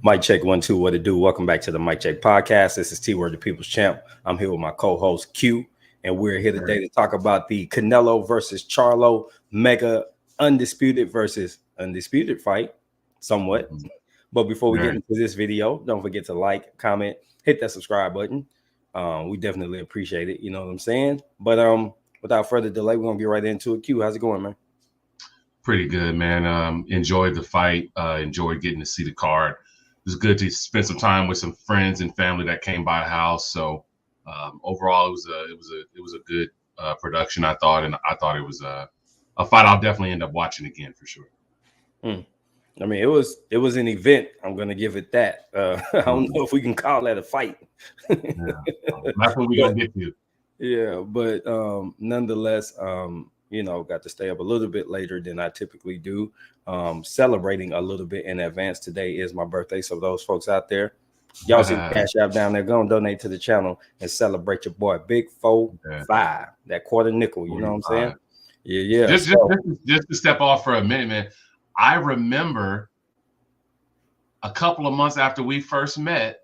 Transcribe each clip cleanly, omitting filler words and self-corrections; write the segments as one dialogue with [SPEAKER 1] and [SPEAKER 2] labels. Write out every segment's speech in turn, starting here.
[SPEAKER 1] Mic check 1 2. What it do? Welcome back to the Mic Check podcast. This is T Word, the People's Champ. I'm here with my co-host Q, and we're here today to talk about the Canelo versus Charlo mega undisputed versus undisputed fight, somewhat. But before we get into this video, don't forget to like, comment, hit that subscribe button. We definitely appreciate it. You know what I'm saying? But without further delay, we're gonna get right into it. Q, how's it going, man?
[SPEAKER 2] Pretty good, man. Enjoyed the fight. Enjoyed getting to see the card. It was good to spend some time with some friends and family that came by the house. So overall, it was a good production, I thought, and I thought it was a fight I'll definitely end up watching again for sure.
[SPEAKER 1] I mean, it was an event. I'm gonna give it that. I don't know if we can call that a fight.
[SPEAKER 2] That's what we're gonna get to.
[SPEAKER 1] Yeah, but nonetheless, got to stay up a little bit later than I typically do. Celebrating a little bit in advance. Today is my birthday, so those folks out there, y'all see the Cash App down there, go and donate to the channel and celebrate your boy Big 4-5, that quarter nickel. You know what I'm saying? Yeah.
[SPEAKER 2] Just to step off for a minute, man. I remember a couple of months after we first met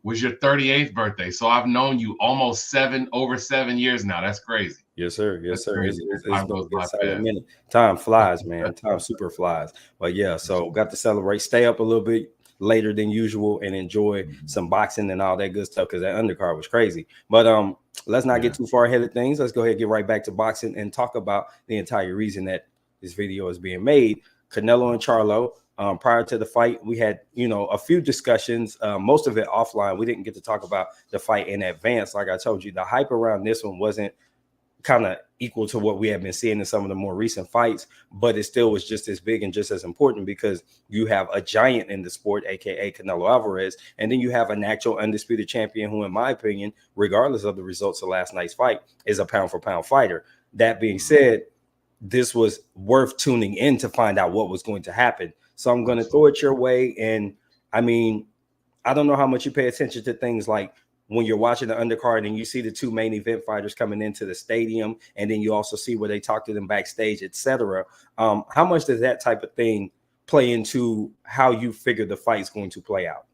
[SPEAKER 2] was your 38th birthday. So I've known you almost over 7 years now. That's crazy.
[SPEAKER 1] Yes, sir. It's a minute. Time flies, man. Time super flies. But yeah, so got to celebrate, stay up a little bit later than usual and enjoy some boxing and all that good stuff because that undercard was crazy. But let's not get too far ahead of things. Let's go ahead and get right back to boxing and talk about the entire reason that this video is being made. Canelo and Charlo. Prior to the fight, we had, a few discussions, most of it offline. We didn't get to talk about the fight in advance. Like I told you, the hype around this one wasn't kind of equal to what we have been seeing in some of the more recent fights, but it still was just as big and just as important because you have a giant in the sport, aka Canelo Alvarez, and then you have an actual undisputed champion who, in my opinion, regardless of the results of last night's fight, is a pound for pound fighter. That being said, this was worth tuning in to find out what was going to happen. So I'm going to throw it your way. And I mean, I don't know how much you pay attention to things like when you're watching the undercard and you see the two main event fighters coming into the stadium, and then you also see where they talk to them backstage, etc. How much does that type of thing play into how you figure the fight's going to play out?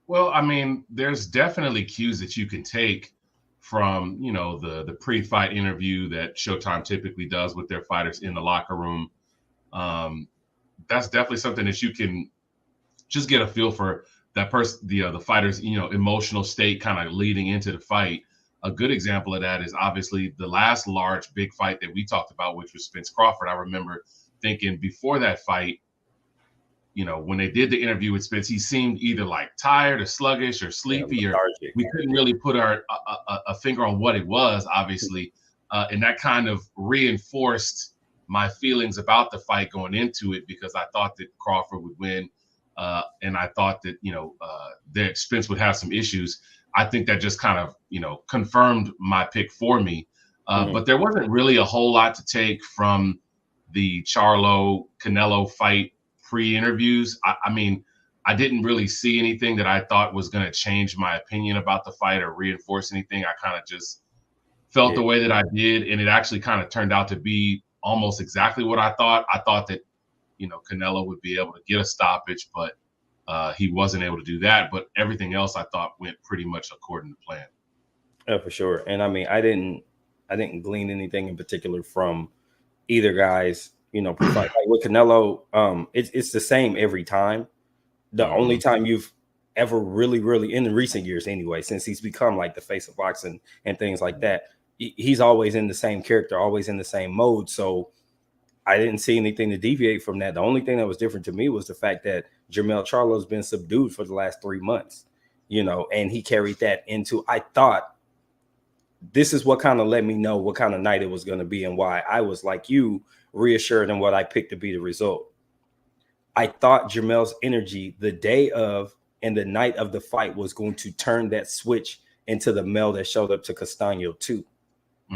[SPEAKER 2] Well, I mean, there's definitely cues that you can take from, the pre-fight interview that Showtime typically does with their fighters in the locker room. That's definitely something that you can just get a feel for that person, the fighter's, emotional state kind of leading into the fight. A good example of that is obviously the last large big fight that we talked about, which was Spence Crawford. I remember thinking before that fight, when they did the interview with Spence, he seemed either like tired or sluggish or sleepy, or we couldn't really put a finger on what it was, obviously. And that kind of reinforced my feelings about the fight going into it because I thought that Crawford would win. And I thought that, that Spence would have some issues. I think that just kind of, confirmed my pick for me. But there wasn't really a whole lot to take from the Charlo-Canelo fight pre-interviews. I mean, I didn't really see anything that I thought was going to change my opinion about the fight or reinforce anything. I kind of just felt the way that I did, and it actually kind of turned out to be almost exactly what I thought. I thought that, Canelo would be able to get a stoppage, but he wasn't able to do that. But everything else I thought went pretty much according to plan.
[SPEAKER 1] Yeah, for sure. And I mean, I didn't glean anything in particular from either guy's, like with Canelo, it's the same every time. The only time you've ever really in the recent years anyway, since he's become like the face of boxing and things like that, he's always in the same character, always in the same mode. So I didn't see anything to deviate from that. The only thing that was different to me was the fact that Jermell Charlo's been subdued for the last 3 months, and he carried that into, I thought this is what kind of let me know what kind of night it was going to be and why I was like you, reassured in what I picked to be the result. I thought Jermell's energy the day of and the night of the fight was going to turn that switch into the Mel that showed up to Castano too.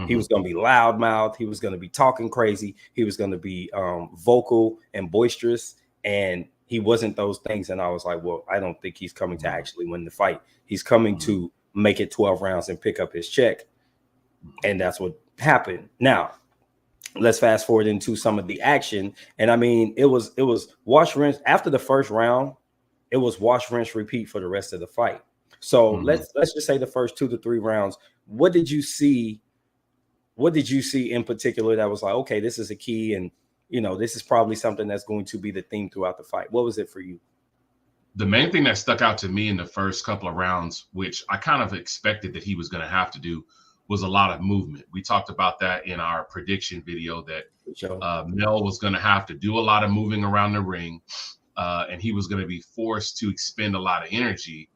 [SPEAKER 1] He was going to be loudmouth. He was going to be talking crazy. He was going to be vocal and boisterous. And he wasn't those things. And I was like, well, I don't think he's coming to actually win the fight. He's coming to make it 12 rounds and pick up his check. And that's what happened. Now, let's fast forward into some of the action. And I mean, it was wash, rinse. After the first round, it was wash, rinse, repeat for the rest of the fight. So let's just say the first 2 to 3 rounds. What did you see? What did you see in particular that was like, okay, this is a key, and this is probably something that's going to be the theme throughout the fight? What was it for you?
[SPEAKER 2] The main thing that stuck out to me in the first couple of rounds, which I kind of expected that he was going to have to do, was a lot of movement. We talked about that in our prediction video that Mel was going to have to do a lot of moving around the ring, and he was going to be forced to expend a lot of energy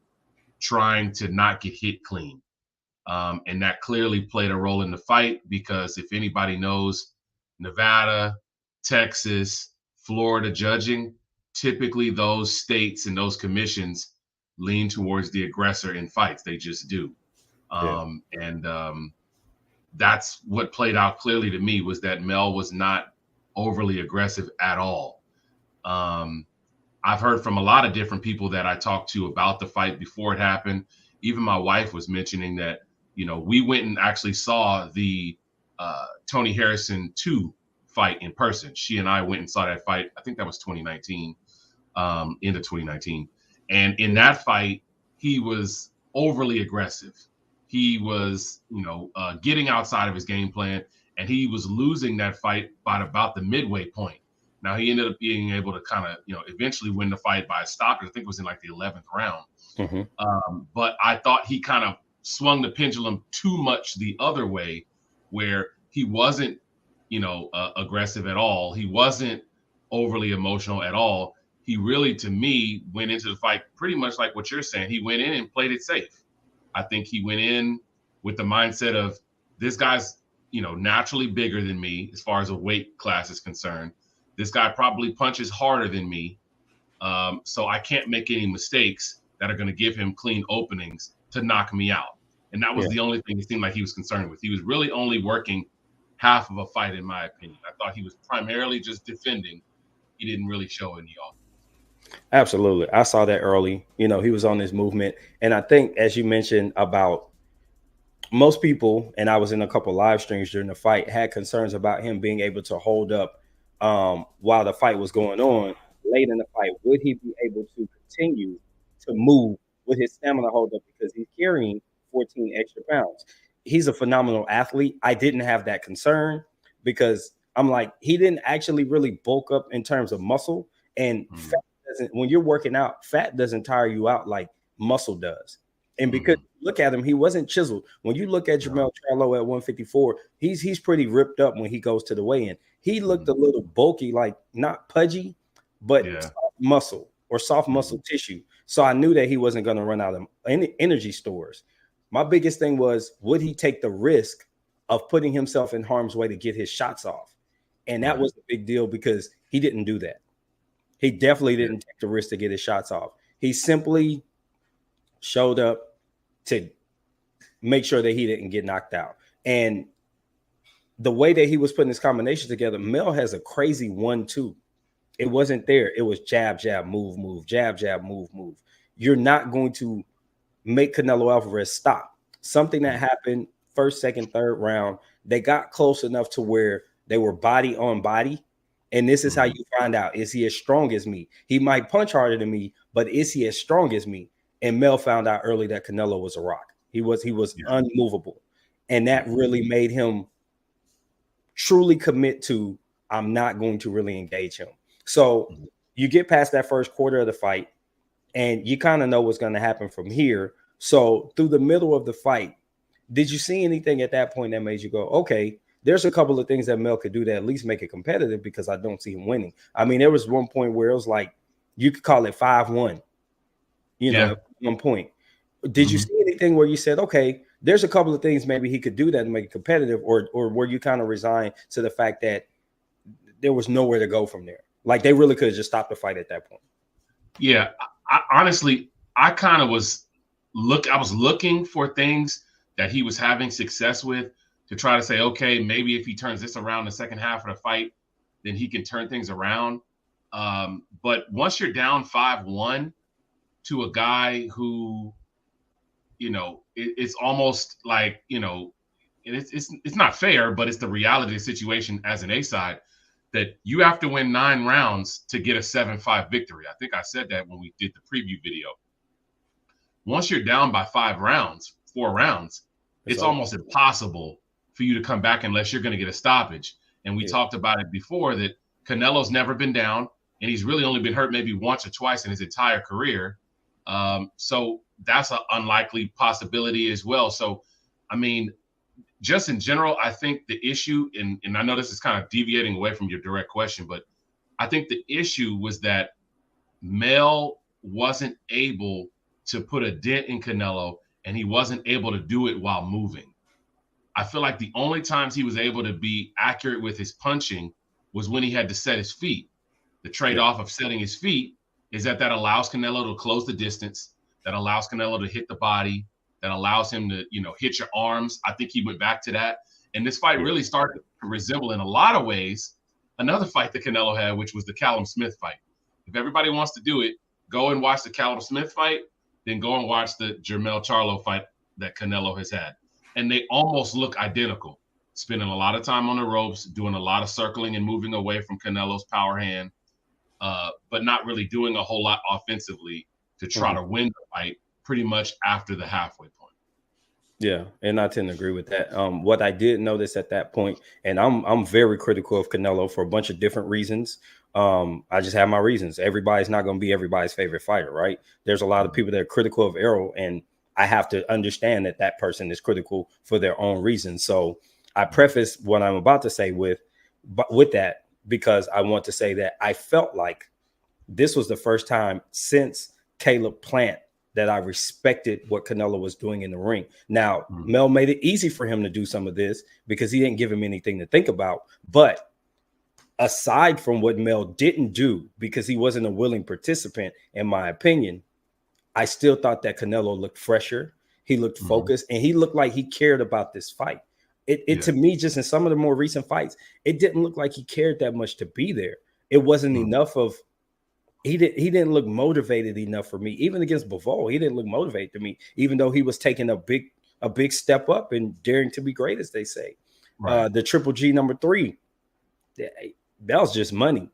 [SPEAKER 2] trying to not get hit clean. And that clearly played a role in the fight, because if anybody knows Nevada, Texas, Florida judging, typically those states and those commissions lean towards the aggressor in fights. They just do. That's what played out clearly to me, was that Mel was not overly aggressive at all. I've heard from a lot of different people that I talked to about the fight before it happened. Even my wife was mentioning that, we went and actually saw the Tony Harrison 2 fight in person. She and I went and saw that fight. I think that was 2019, into 2019. And in that fight, he was overly aggressive. He was, getting outside of his game plan, and he was losing that fight by about the midway point. Now, he ended up being able to kind of, eventually win the fight by a stoppage. I think it was in like the 11th round. But I thought he kind of swung the pendulum too much the other way, where he wasn't, aggressive at all. He wasn't overly emotional at all. He really, to me, went into the fight pretty much like what you're saying. He went in and played it safe. I think he went in with the mindset of, this guy's, naturally bigger than me as far as a weight class is concerned. This guy probably punches harder than me. So I can't make any mistakes that are going to give him clean openings to knock me out. And that was the only thing it seemed like he was concerned with. He was really only working half of a fight, in my opinion. I thought he was primarily just defending. He didn't really show any offense.
[SPEAKER 1] Absolutely. I saw that early. He was on his movement. And I think, as you mentioned, about most people, and I was in a couple live streams during the fight, had concerns about him being able to hold up while the fight was going on. Late in the fight, would he be able to continue to move with his stamina hold up, because he's carrying 14 extra pounds? He's a phenomenal athlete. I didn't have that concern, because I'm like, he didn't actually really bulk up in terms of muscle, and fat doesn't, when you're working out, fat doesn't tire you out like muscle does. And because look at him, he wasn't chiseled. When you look at Jermell Charlo at 154, he's pretty ripped up when he goes to the weigh-in. He looked a little bulky, like not pudgy, but soft muscle or soft muscle tissue. So I knew that he wasn't going to run out of any energy stores. My biggest thing was, would he take the risk of putting himself in harm's way to get his shots off? And that was a big deal, because he didn't do that. He definitely didn't take the risk to get his shots off. He simply showed up to make sure that he didn't get knocked out. And the way that he was putting his combination together, Mel has a crazy 1-2. It wasn't there. It was jab, jab, move, move, jab, jab, move, move. You're not going to make Canelo Alvarez stop. Something that happened first, second, third round, they got close enough to where they were body on body. And this is how you find out, is he as strong as me? He might punch harder than me, but is he as strong as me? And Mel found out early that Canelo was a rock. He was unmovable. And that really made him truly commit to, I'm not going to really engage him. So you get past that first quarter of the fight, and you kind of know what's going to happen from here. So through the middle of the fight, did you see anything at that point that made you go, okay, there's a couple of things that Mel could do to at least make it competitive, because I don't see him winning? I mean, there was one point where it was like, you could call it 5-1, at one point. Did you see anything where you said, okay, there's a couple of things maybe he could do that to make it competitive, or were you kind of resigned to the fact that there was nowhere to go from there? Like, they really could have just stopped the fight at that point.
[SPEAKER 2] Yeah, I honestly, I kind of was looking for things that he was having success with, to try to say, okay, maybe if he turns this around the second half of the fight, then he can turn things around. But once you're down 5-1 to a guy who, it's almost like, it's not fair, but it's the reality of the situation as an A-side, that you have to win 9 rounds to get a 7-5 victory. I think I said that when we did the preview video. Once you're down by 4 rounds, it's almost impossible for you to come back unless you're going to get a stoppage. And we talked about it before that Canelo's never been down, and he's really only been hurt maybe once or twice in his entire career. So that's an unlikely possibility as well. So, I mean, just in general, I think the issue, and I know this is kind of deviating away from your direct question, but I think the issue was that Mel wasn't able to put a dent in Canelo, and he wasn't able to do it while moving. I feel like the only times he was able to be accurate with his punching was when he had to set his feet. The trade-off of setting his feet is that allows Canelo to close the distance, that allows Canelo to hit the body, that allows him to, hit your arms. I think he went back to that. And this fight really started to resemble in a lot of ways another fight that Canelo had, which was the Callum Smith fight. If everybody wants to do it, go and watch the Callum Smith fight, then go and watch the Jermell Charlo fight that Canelo has had. And they almost look identical, spending a lot of time on the ropes, doing a lot of circling and moving away from Canelo's power hand, but not really doing a whole lot offensively to try to win the fight pretty much after the halfway point.
[SPEAKER 1] Yeah, and I tend to agree with that. What I did notice at that point, and I'm very critical of Canelo for a bunch of different reasons. I just have my reasons. Everybody's not going to be everybody's favorite fighter, right? There's a lot of people that are critical of Errol, and I have to understand that person is critical for their own reasons. So I preface what I'm about to say with that, because I want to say that I felt like this was the first time since Caleb Plant that I respected what Canelo was doing in the ring. Now, Mel made it easy for him to do some of this because he didn't give him anything to think about. But aside from what Mel didn't do, because he wasn't a willing participant, in my opinion, I still thought that Canelo looked fresher. He looked focused, and he looked like he cared about this fight. To me, just in some of the more recent fights, it didn't look like he cared that much to be there. It wasn't enough of, he didn't look motivated enough for me. Even against Bivol, he didn't look motivated to me, even though he was taking a big step up and daring to be great, as they say. Right. The Triple G #3, that was just money.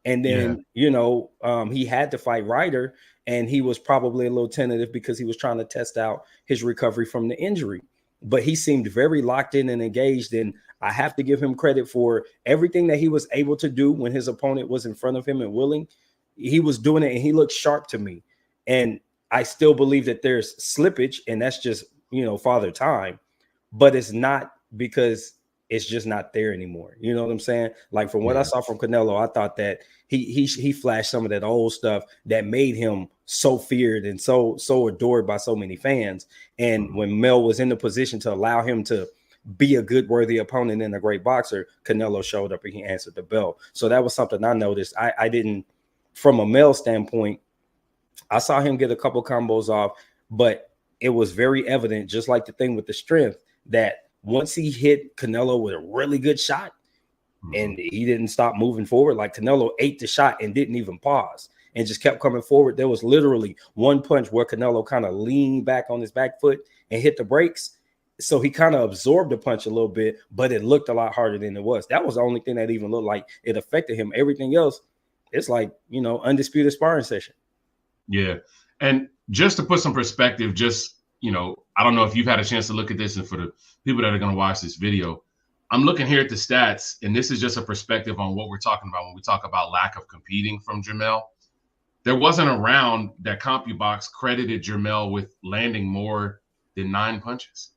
[SPEAKER 1] And then, he had to fight Ryder, and he was probably a little tentative because he was trying to test out his recovery from the injury. But he seemed very locked in and engaged, and I have to give him credit for everything that he was able to do when his opponent was in front of him and willing. He was doing it, and he looked sharp to me. And I still believe that there's slippage, and that's just, father time. But it's not because it's just not there anymore. You know what I'm saying? Like from what I saw from Canelo, I thought that he flashed some of that old stuff that made him so feared and so adored by so many fans. And when Mel was in the position to allow him to be a good, worthy opponent and a great boxer, Canelo showed up and he answered the bell. So that was something I noticed. I didn't, from a Mel standpoint, I saw him get a couple combos off, but it was very evident, just like the thing with the strength, that once he hit Canelo with a really good shot and he didn't stop moving forward, like Canelo ate the shot and didn't even pause and just kept coming forward. There was literally one punch where Canelo kind of leaned back on his back foot and hit the brakes. So he kind of absorbed the punch a little bit, but it looked a lot harder than it was. That was the only thing that even looked like it affected him. Everything else, it's like, undisputed sparring session. Yeah.
[SPEAKER 2] And just to put some perspective, I don't know if you've had a chance to look at this, and for the people that are going to watch this video, I'm looking here at the stats, and this is just a perspective on what we're talking about when we talk about lack of competing from Jermell. There wasn't a round that CompuBox credited Jermell with landing more than 9 punches.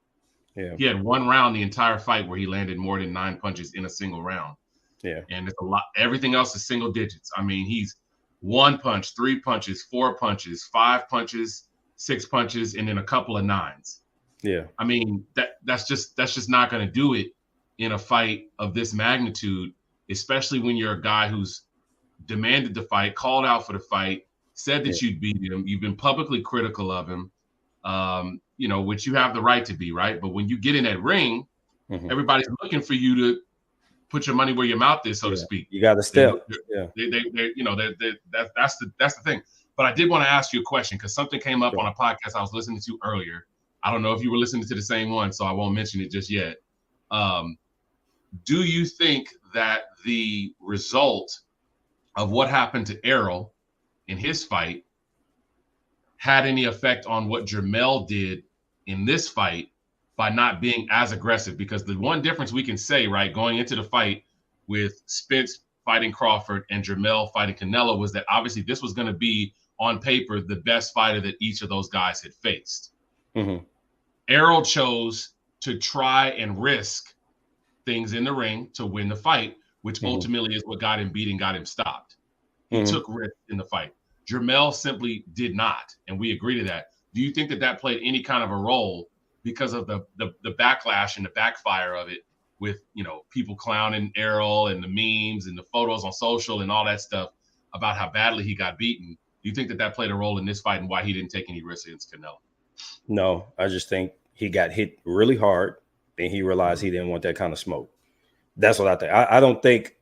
[SPEAKER 1] Yeah.
[SPEAKER 2] He had one round the entire fight where he landed more than 9 punches in a single round.
[SPEAKER 1] Yeah.
[SPEAKER 2] And it's a lot. Everything else is single digits. I mean, he's 1 punch, 3 punches, 4 punches, 5 punches, 6 punches, and then a couple of 9s.
[SPEAKER 1] Yeah.
[SPEAKER 2] I mean, that's just not going to do it in a fight of this magnitude, especially when you're a guy who's demanded the fight, called out for the fight, said that you'd beat him. You've been publicly critical of him, which you have the right to be, right? But when you get in that ring, everybody's looking for you to put your money where your mouth is, so to speak.
[SPEAKER 1] You got to step.
[SPEAKER 2] That's the thing. But I did want to ask you a question, because something came up on a podcast I was listening to earlier. I don't know if you were listening to the same one, so I won't mention it just yet. Do you think that the result of what happened to Errol in his fight had any effect on what Jermell did in this fight by not being as aggressive. Because the one difference we can say, right, going into the fight with Spence fighting Crawford and Jermell fighting Canelo was that obviously this was going to be on paper the best fighter that each of those guys had faced.
[SPEAKER 1] Mm-hmm.
[SPEAKER 2] Errol chose to try and risk things in the ring to win the fight, which ultimately is what got him beat and got him stopped. He took risks in the fight. Jermell simply did not, and we agree to that. Do you think that that played any kind of a role because of the backlash and the backfire of it with, you know, people clowning Errol and the memes and the photos on social and all that stuff about how badly he got beaten? Do you think that that played a role in this fight and why he didn't take any risks against Canelo?
[SPEAKER 1] No, I just think he got hit really hard and he realized he didn't want that kind of smoke. That's what I think. I don't think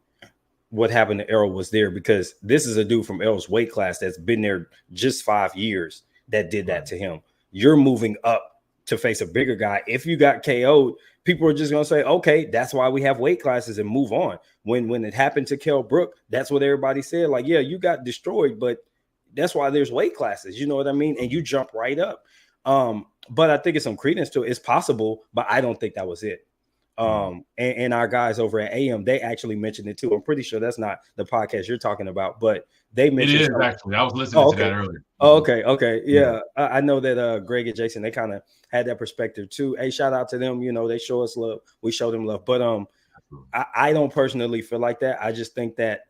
[SPEAKER 1] what happened to Errol was there, because this is a dude from Errol's weight class that's been there just 5 years that did that to him. You're moving up to face a bigger guy. If you got KO'd, people are just going to say, okay, that's why we have weight classes, and move on. When it happened to Kell Brook, that's what everybody said. Like, yeah, you got destroyed, but that's why there's weight classes. You know what I mean? And you jump right up. But I think it's some credence to it. It's possible, but I don't think that was it. And our guys over at AM, they actually mentioned it too. I'm pretty sure that's not the podcast you're talking about, but they mentioned
[SPEAKER 2] it. Is actually. I was listening to that earlier.
[SPEAKER 1] Oh, okay. Yeah. I know that Greg and Jason, they kind of had that perspective too. Hey, shout out to them. You know, they show us love. We show them love. But I don't personally feel like that. I just think that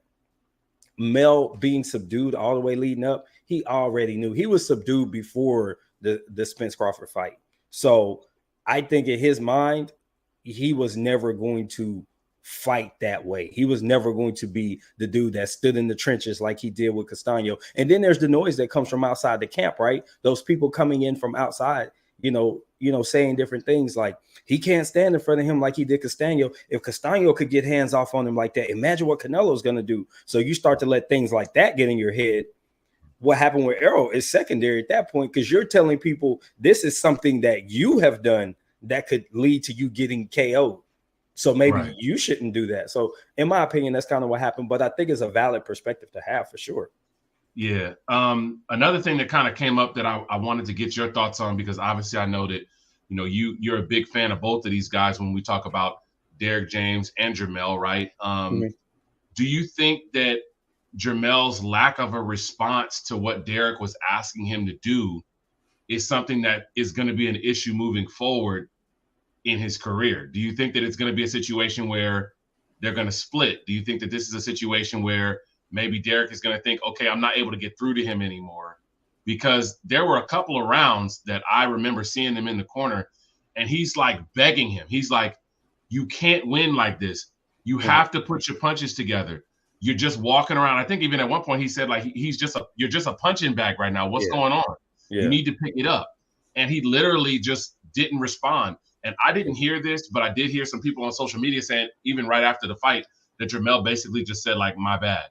[SPEAKER 1] Mel being subdued all the way leading up, he already knew he was subdued before the Spence Crawford fight. So I think in his mind, he was never going to fight that way. He was never going to be the dude that stood in the trenches like he did with Castano. And then there's the noise that comes from outside the camp, right? Those people coming in from outside, you know, saying different things like he can't stand in front of him like he did Castano. If Castano could get hands off on him like that, imagine what Canelo's going to do. So you start to let things like that get in your head. What happened with Errol is secondary at that point, because you're telling people this is something that you have done that could lead to you getting KO'd. So maybe you shouldn't do that. So in my opinion, that's kind of what happened. But I think it's a valid perspective to have for sure.
[SPEAKER 2] Yeah. Another thing that kind of came up that I wanted to get your thoughts on, because obviously I know that, you know, you're a big fan of both of these guys when we talk about Derrick James and Jermell, right? Do you think that Jermell's lack of a response to what Derrick was asking him to do is something that is going to be an issue moving forward in his career? Do you think that it's going to be a situation where they're going to split? Do you think that this is a situation where maybe Derrick is going to think, okay, I'm not able to get through to him anymore? Because there were a couple of rounds that I remember seeing him in the corner, and he's like begging him. He's like, you can't win like this. You have to put your punches together. You're just walking around. I think even at one point he said, like, you're just a punching bag right now. What's going on? You need to pick it up. And he literally just didn't respond. And I didn't hear this, but I did hear some people on social media saying, even right after the fight, that Jermell basically just said, like, my bad.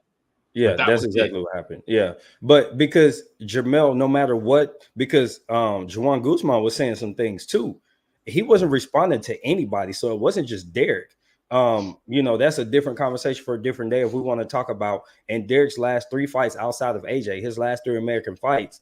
[SPEAKER 1] Yeah, that's exactly what happened. Yeah. But because Jermell, no matter what, because Juan Guzman was saying some things too, he wasn't responding to anybody. So it wasn't just Derrick. You know, that's a different conversation for a different day if we want to talk about. And Derrick's last 3 fights outside of AJ, his last 3 American fights,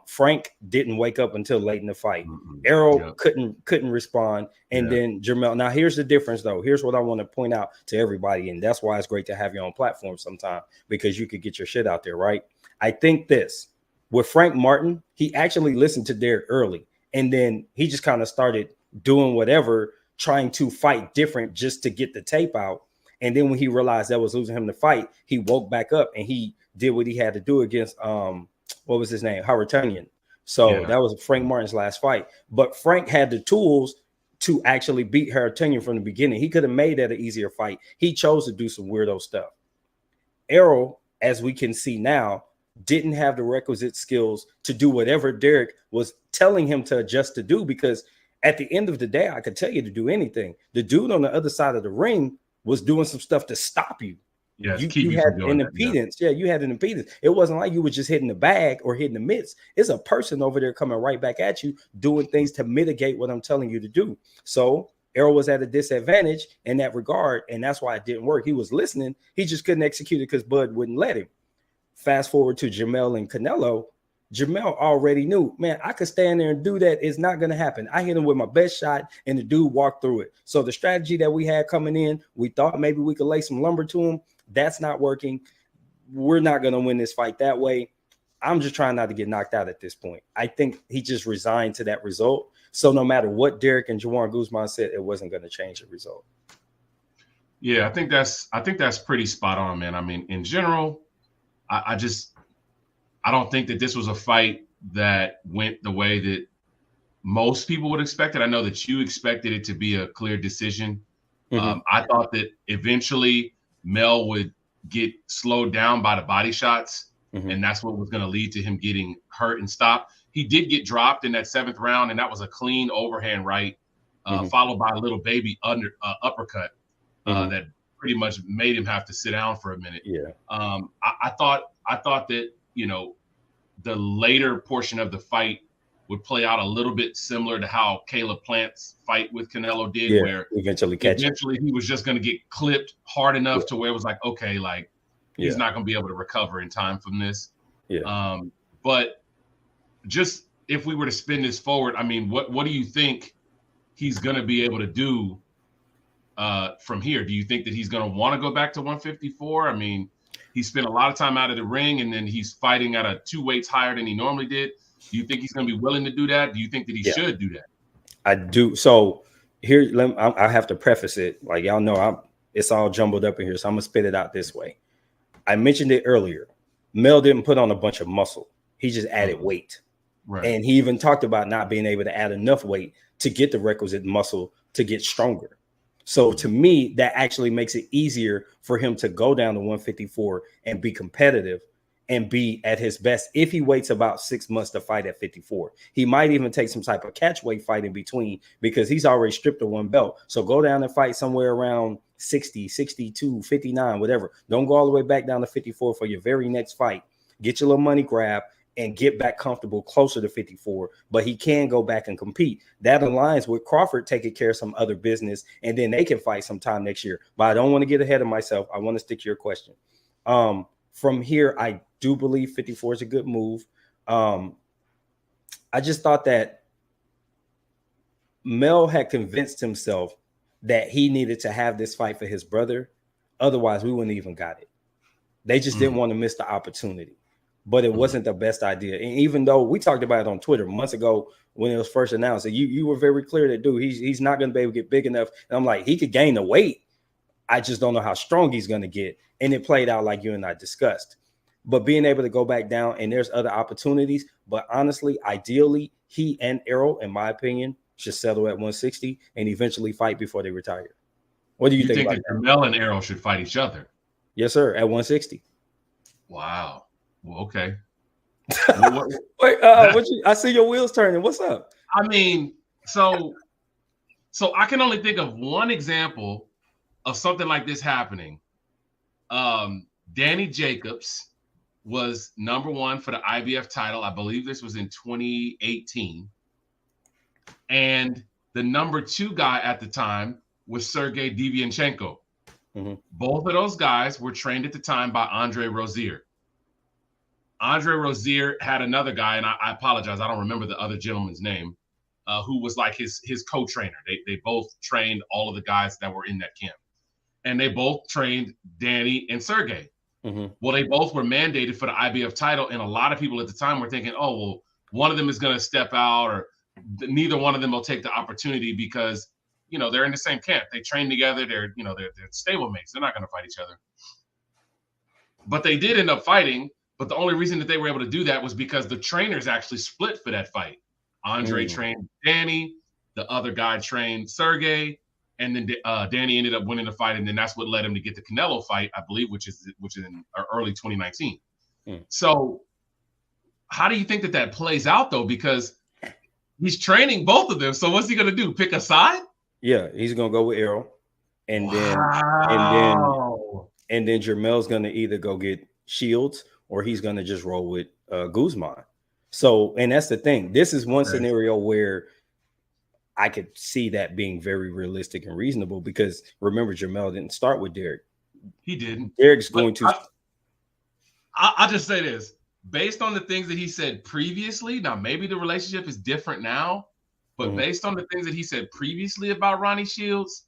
[SPEAKER 1] Frank didn't wake up until late in the fight. Errol couldn't respond. And then Jermell. Now, here's the difference, though. Here's what I want to point out to everybody. And that's why it's great to have you on platform sometime, because you could get your shit out there, right? I think this with Frank Martin, he actually listened to Derrick early. And then he just kind of started doing whatever, trying to fight different just to get the tape out. And then when he realized that was losing him the fight, he woke back up and he did what he had to do against what was his name? Haratunian. So that was Frank Martin's last fight. But Frank had the tools to actually beat Haratunian from the beginning. He could have made that an easier fight. He chose to do some weirdo stuff. Errol, as we can see now, didn't have the requisite skills to do whatever Derrick was telling him to adjust to do, because at the end of the day, I could tell you to do anything. The dude on the other side of the ring was doing some stuff to stop you.
[SPEAKER 2] Yeah,
[SPEAKER 1] you had an impedance. Yeah, you had an impedance. It wasn't like you were just hitting the bag or hitting the mitts. It's a person over there coming right back at you, doing things to mitigate what I'm telling you to do. So Errol was at a disadvantage in that regard, and that's why it didn't work. He was listening. He just couldn't execute it because Bud wouldn't let him. Fast forward to Jamel and Canelo. Jamel already knew, man, I could stand there and do that. It's not going to happen. I hit him with my best shot, and the dude walked through it. So the strategy that we had coming in, we thought maybe we could lay some lumber to him. That's not working. We're not going to win this fight that way. I'm just trying not to get knocked out at this point. I think he just resigned to that result. So no matter what Derek and Juan Guzman said, it wasn't going to change the result.
[SPEAKER 2] Yeah, I think that's pretty spot on, man. I mean, in general, I don't think that this was a fight that went the way that most people would expect it. I know that you expected it to be a clear decision. I thought that eventually Mel would get slowed down by the body shots, and that's what was going to lead to him getting hurt and stopped. He did get dropped in that 7th round, and that was a clean overhand right, followed by a little baby uppercut that pretty much made him have to sit down for a minute.
[SPEAKER 1] Yeah.
[SPEAKER 2] I thought that, you know, the later portion of the fight would play out a little bit similar to how Caleb Plant's fight with Canelo did, where eventually he was just going to get clipped hard enough to where it was like, okay, like he's not going to be able to recover in time from this. Yeah. But just if we were to spin this forward, I mean, what do you think he's going to be able to do from here? Do you think that he's going to want to go back to 154? I mean, he spent a lot of time out of the ring, and then he's fighting at a 2 weights higher than he normally did. Do you think he's going to be willing to do that? Do you think that he should do that?
[SPEAKER 1] I do. So here, I have to preface it. Like y'all know, it's all jumbled up in here, so I'm going to spit it out this way. I mentioned it earlier. Mel didn't put on a bunch of muscle. He just added weight. Right. And he even talked about not being able to add enough weight to get the requisite muscle to get stronger. So to me, that actually makes it easier for him to go down to 154 and be competitive and be at his best if he waits about 6 months to fight at 54. He might even take some type of catch weight fight in between because he's already stripped of 1 belt. So go down and fight somewhere around 60, 62, 59, whatever. Don't go all the way back down to 54 for your very next fight. Get your little money grab and get back comfortable closer to 54, but he can go back and compete. That aligns with Crawford taking care of some other business, and then they can fight sometime next year. But I don't want to get ahead of myself. I want to stick to your question. From here, I do believe 54 is a good move. I just thought that Mel had convinced himself that he needed to have this fight for his brother. Otherwise, we wouldn't even got it. They just didn't want to miss the opportunity. But it wasn't the best idea. And even though we talked about it on Twitter months ago when it was first announced, you were very clear that, dude, he's not going to be able to get big enough. And I'm like, he could gain the weight. I just don't know how strong he's going to get. And it played out like you and I discussed. But being able to go back down, and there's other opportunities. But honestly, ideally, he and Errol, in my opinion, should settle at 160 and eventually fight before they retire. What do you think about
[SPEAKER 2] that? Mel and Errol should fight each other?
[SPEAKER 1] Yes, sir, at 160.
[SPEAKER 2] Wow. Well, okay.
[SPEAKER 1] Wait, I see your wheels turning. What's up?
[SPEAKER 2] I mean, so I can only think of one example of something like this happening. Danny Jacobs was number 1 for the IBF title. I believe this was in 2018. And the number 2 guy at the time was Sergey Devianchenko. Both of those guys were trained at the time by Andre Rozier. Andre Rozier had another guy, and I apologize, I don't remember the other gentleman's name, who was like his co-trainer. They both trained all of the guys that were in that camp. And they both trained Danny and Sergey. Well, they both were mandated for the IBF title, and a lot of people at the time were thinking, oh, well, one of them is going to step out, or neither one of them will take the opportunity because, you know, they're in the same camp. They train together. They're stablemates. They're not going to fight each other. But they did end up fighting. But the only reason that they were able to do that was because the trainers actually split for that fight. Andre trained Danny, the other guy trained Sergey, and then Danny ended up winning the fight, and then that's what led him to get the Canelo fight, I believe, which is in early 2019. So, how do you think that plays out though? Because he's training both of them. So what's he gonna do? Pick a side?
[SPEAKER 1] Yeah, he's gonna go with Errol, and then Jermel's gonna either go get Shields or he's going to just roll with Guzman. So, and that's the thing. This is one scenario where I could see that being very realistic and reasonable because remember, Jermell didn't start with Derek.
[SPEAKER 2] He didn't.
[SPEAKER 1] Derek's going to.
[SPEAKER 2] I'll just say this. Based on the things that he said previously, now maybe the relationship is different now, but based on the things that he said previously about Ronnie Shields,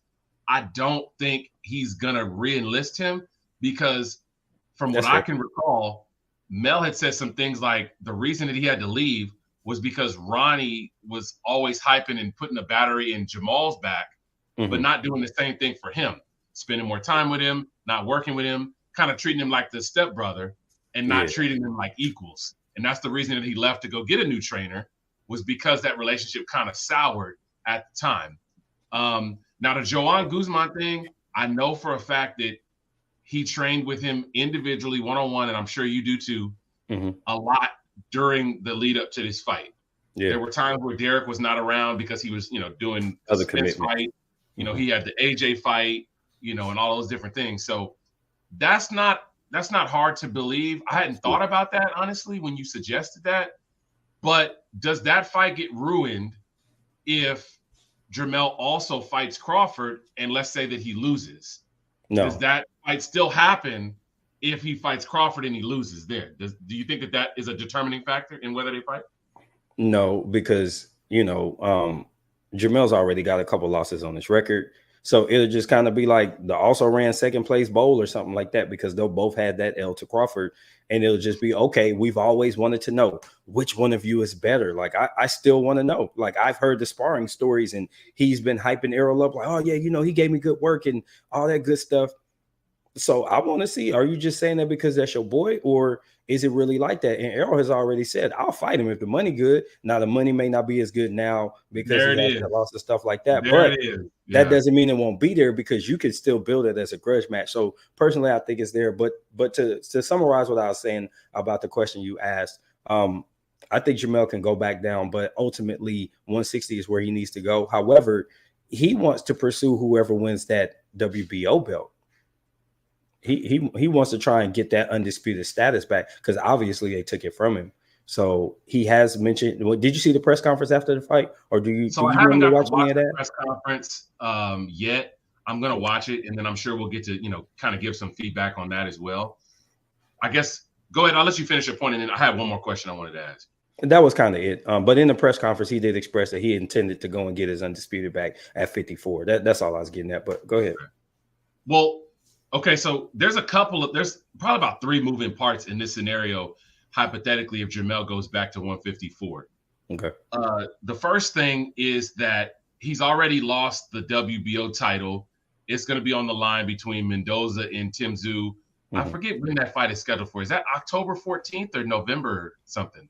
[SPEAKER 2] I don't think he's going to re-enlist him because from what I can recall, Mel had said some things like the reason that he had to leave was because Ronnie was always hyping and putting a battery in Jamal's back, but not doing the same thing for him, spending more time with him, not working with him, kind of treating him like the stepbrother and not treating them like equals. And that's the reason that he left to go get a new trainer was because that relationship kind of soured at the time. Now, the Joan Guzman thing, I know for a fact that he trained with him individually, one-on-one, and I'm sure you do too, a lot during the lead up to this fight. Yeah. There were times where Derek was not around because he was, doing
[SPEAKER 1] other
[SPEAKER 2] Spence fight. He had the AJ fight, and all those different things. So that's not hard to believe. I hadn't thought about that, honestly, when you suggested that. But does that fight get ruined if Jermell also fights Crawford and let's say that he loses? No. Does that fight still happen if he fights Crawford and he loses there? Do you think that is a determining factor in whether they fight?
[SPEAKER 1] No, because, Jermell's already got a couple losses on his record. So it'll just kind of be like the also ran second place bowl or something like that because they'll both had that L to Crawford. And it'll just be, okay, we've always wanted to know which one of you is better. Like, I still want to know. Like, I've heard the sparring stories and he's been hyping Errol up like, oh, yeah, he gave me good work and all that good stuff. So I want to see, are you just saying that because that's your boy or is it really like that? And Errol has already said, I'll fight him if the money good. Now, the money may not be as good now because he has lost and stuff like that. But that doesn't mean it won't be there because you can still build it as a grudge match. So personally, I think it's there. But to summarize what I was saying about the question you asked, I think Jermell can go back down, but ultimately 160 is where he needs to go. However, he wants to pursue whoever wins that WBO belt. He wants to try and get that undisputed status back because obviously they took it from him. So he has mentioned. Well, did you see the press conference after the fight, or do you?
[SPEAKER 2] So I haven't got to watch the press conference yet. I'm gonna watch it, and then I'm sure we'll get to kind of give some feedback on that as well. I guess go ahead. I'll let you finish your point, and then I have one more question I wanted to ask.
[SPEAKER 1] That was kind of it. But in the press conference, he did express that he intended to go and get his undisputed back at 54. That's all I was getting at. But go ahead.
[SPEAKER 2] Well. Okay, so there's probably about 3 moving parts in this scenario, hypothetically, if Jermell goes back to 154.
[SPEAKER 1] Okay.
[SPEAKER 2] The first thing is that he's already lost the WBO title. It's going to be on the line between Mendoza and Tim Tszyu. I forget when that fight is scheduled for. Is that October 14th or November something?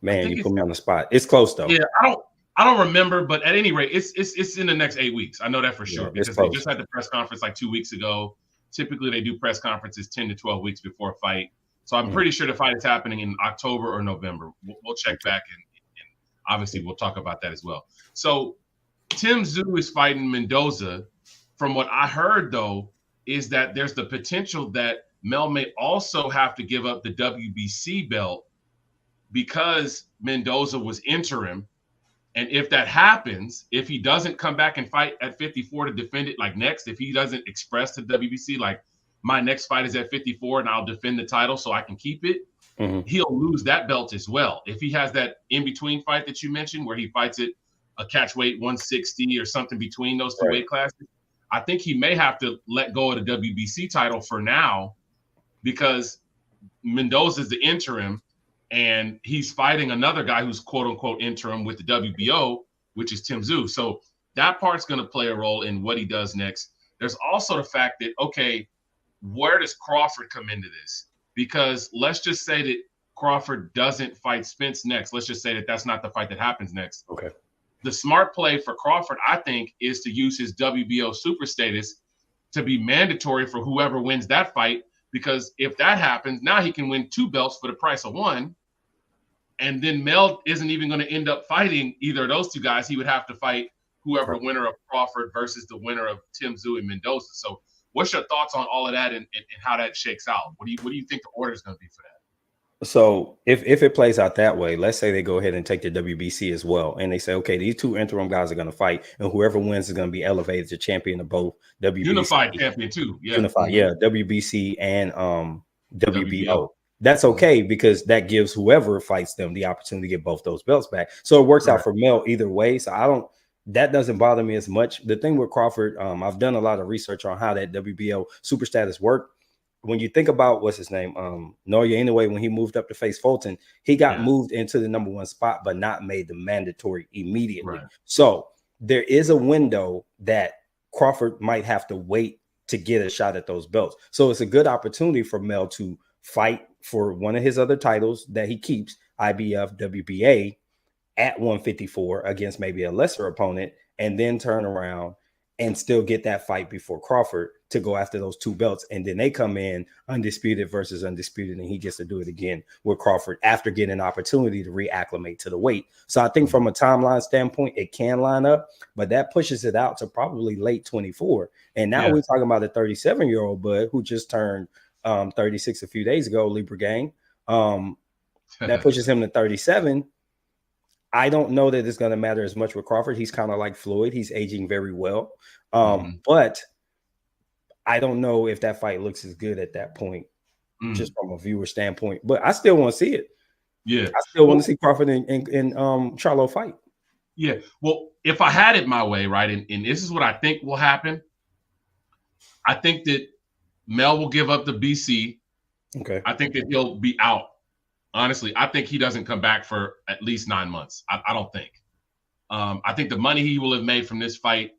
[SPEAKER 1] Man, you put me on the spot. It's close though.
[SPEAKER 2] Yeah, I don't remember, but at any rate, it's in the next 8 weeks. I know that for sure because they just had the press conference like 2 weeks ago. Typically, they do press conferences 10 to 12 weeks before a fight. So I'm pretty sure the fight is happening in October or November. We'll check back, and obviously we'll talk about that as well. So Tim Tszyu is fighting Mendoza. From what I heard, though, is that there's the potential that Mel may also have to give up the WBC belt because Mendoza was interim. And if that happens, if he doesn't come back and fight at 54 to defend it like next, if he doesn't express to WBC like my next fight is at 54 and I'll defend the title so I can keep it, he'll lose that belt as well. If he has that in-between fight that you mentioned where he fights it a catch weight 160 or something between those two weight classes, I think he may have to let go of the WBC title for now because Mendoza is the interim. And he's fighting another guy who's quote unquote interim with the WBO, which is Tim Tszyu. So that part's going to play a role in what he does next. There's also the fact that, okay, where does Crawford come into this? Because let's just say that Crawford doesn't fight Spence next. Let's just say that that's not the fight that happens next.
[SPEAKER 1] Okay.
[SPEAKER 2] The smart play for Crawford, I think, is to use his WBO super status to be mandatory for whoever wins that fight. Because if that happens, now he can win 2 belts for the price of 1. And then Mel isn't even going to end up fighting either of those 2 guys. He would have to fight whoever winner of Crawford versus the winner of Tim Tszyu and Mendoza. So what's your thoughts on all of that and how that shakes out? What do you think the order is going to be for that?
[SPEAKER 1] So if it plays out that way, let's say they go ahead and take the WBC as well, and they say, okay, these two interim guys are going to fight, and whoever wins is going to be elevated to champion of both WBC,
[SPEAKER 2] unified champion too,
[SPEAKER 1] unified, WBC and WBO. That's
[SPEAKER 2] Mhm.
[SPEAKER 1] okay because that gives whoever fights them the opportunity to get both those belts back. So it works out for Mel either way. So that doesn't bother me as much. The thing with Crawford, I've done a lot of research on how that WBO super status worked. When you think about what's his name, Noya, anyway, when he moved up to face Fulton, he got moved into the number 1 spot, but not made the mandatory immediately. So there is a window that Crawford might have to wait to get a shot at those belts. So it's a good opportunity for Mel to fight for one of his other titles that he keeps, IBF, WBA, at 154 against maybe a lesser opponent, and then turn around and still get that fight before Crawford to go after those 2 belts. And then they come in undisputed versus undisputed, and he gets to do it again with Crawford after getting an opportunity to reacclimate to the weight. So I think from a timeline standpoint, it can line up, but that pushes it out to probably late 24. And now we're talking about a 37-year-old bud who just turned 36 a few days ago, Libra Gang. That pushes him to 37. I don't know that it's going to matter as much with Crawford. He's kind of like Floyd. He's aging very well. But I don't know if that fight looks as good at that point, just from a viewer standpoint. But I still want to see it.
[SPEAKER 2] Yeah.
[SPEAKER 1] I still want to see Crawford and Charlo fight.
[SPEAKER 2] Yeah. Well, if I had it my way, right, and this is what I think will happen. I think that Mel will give up the BC.
[SPEAKER 1] Okay.
[SPEAKER 2] I think that he'll be out. Honestly, I think he doesn't come back for at least 9 months. I don't think. I think the money he will have made from this fight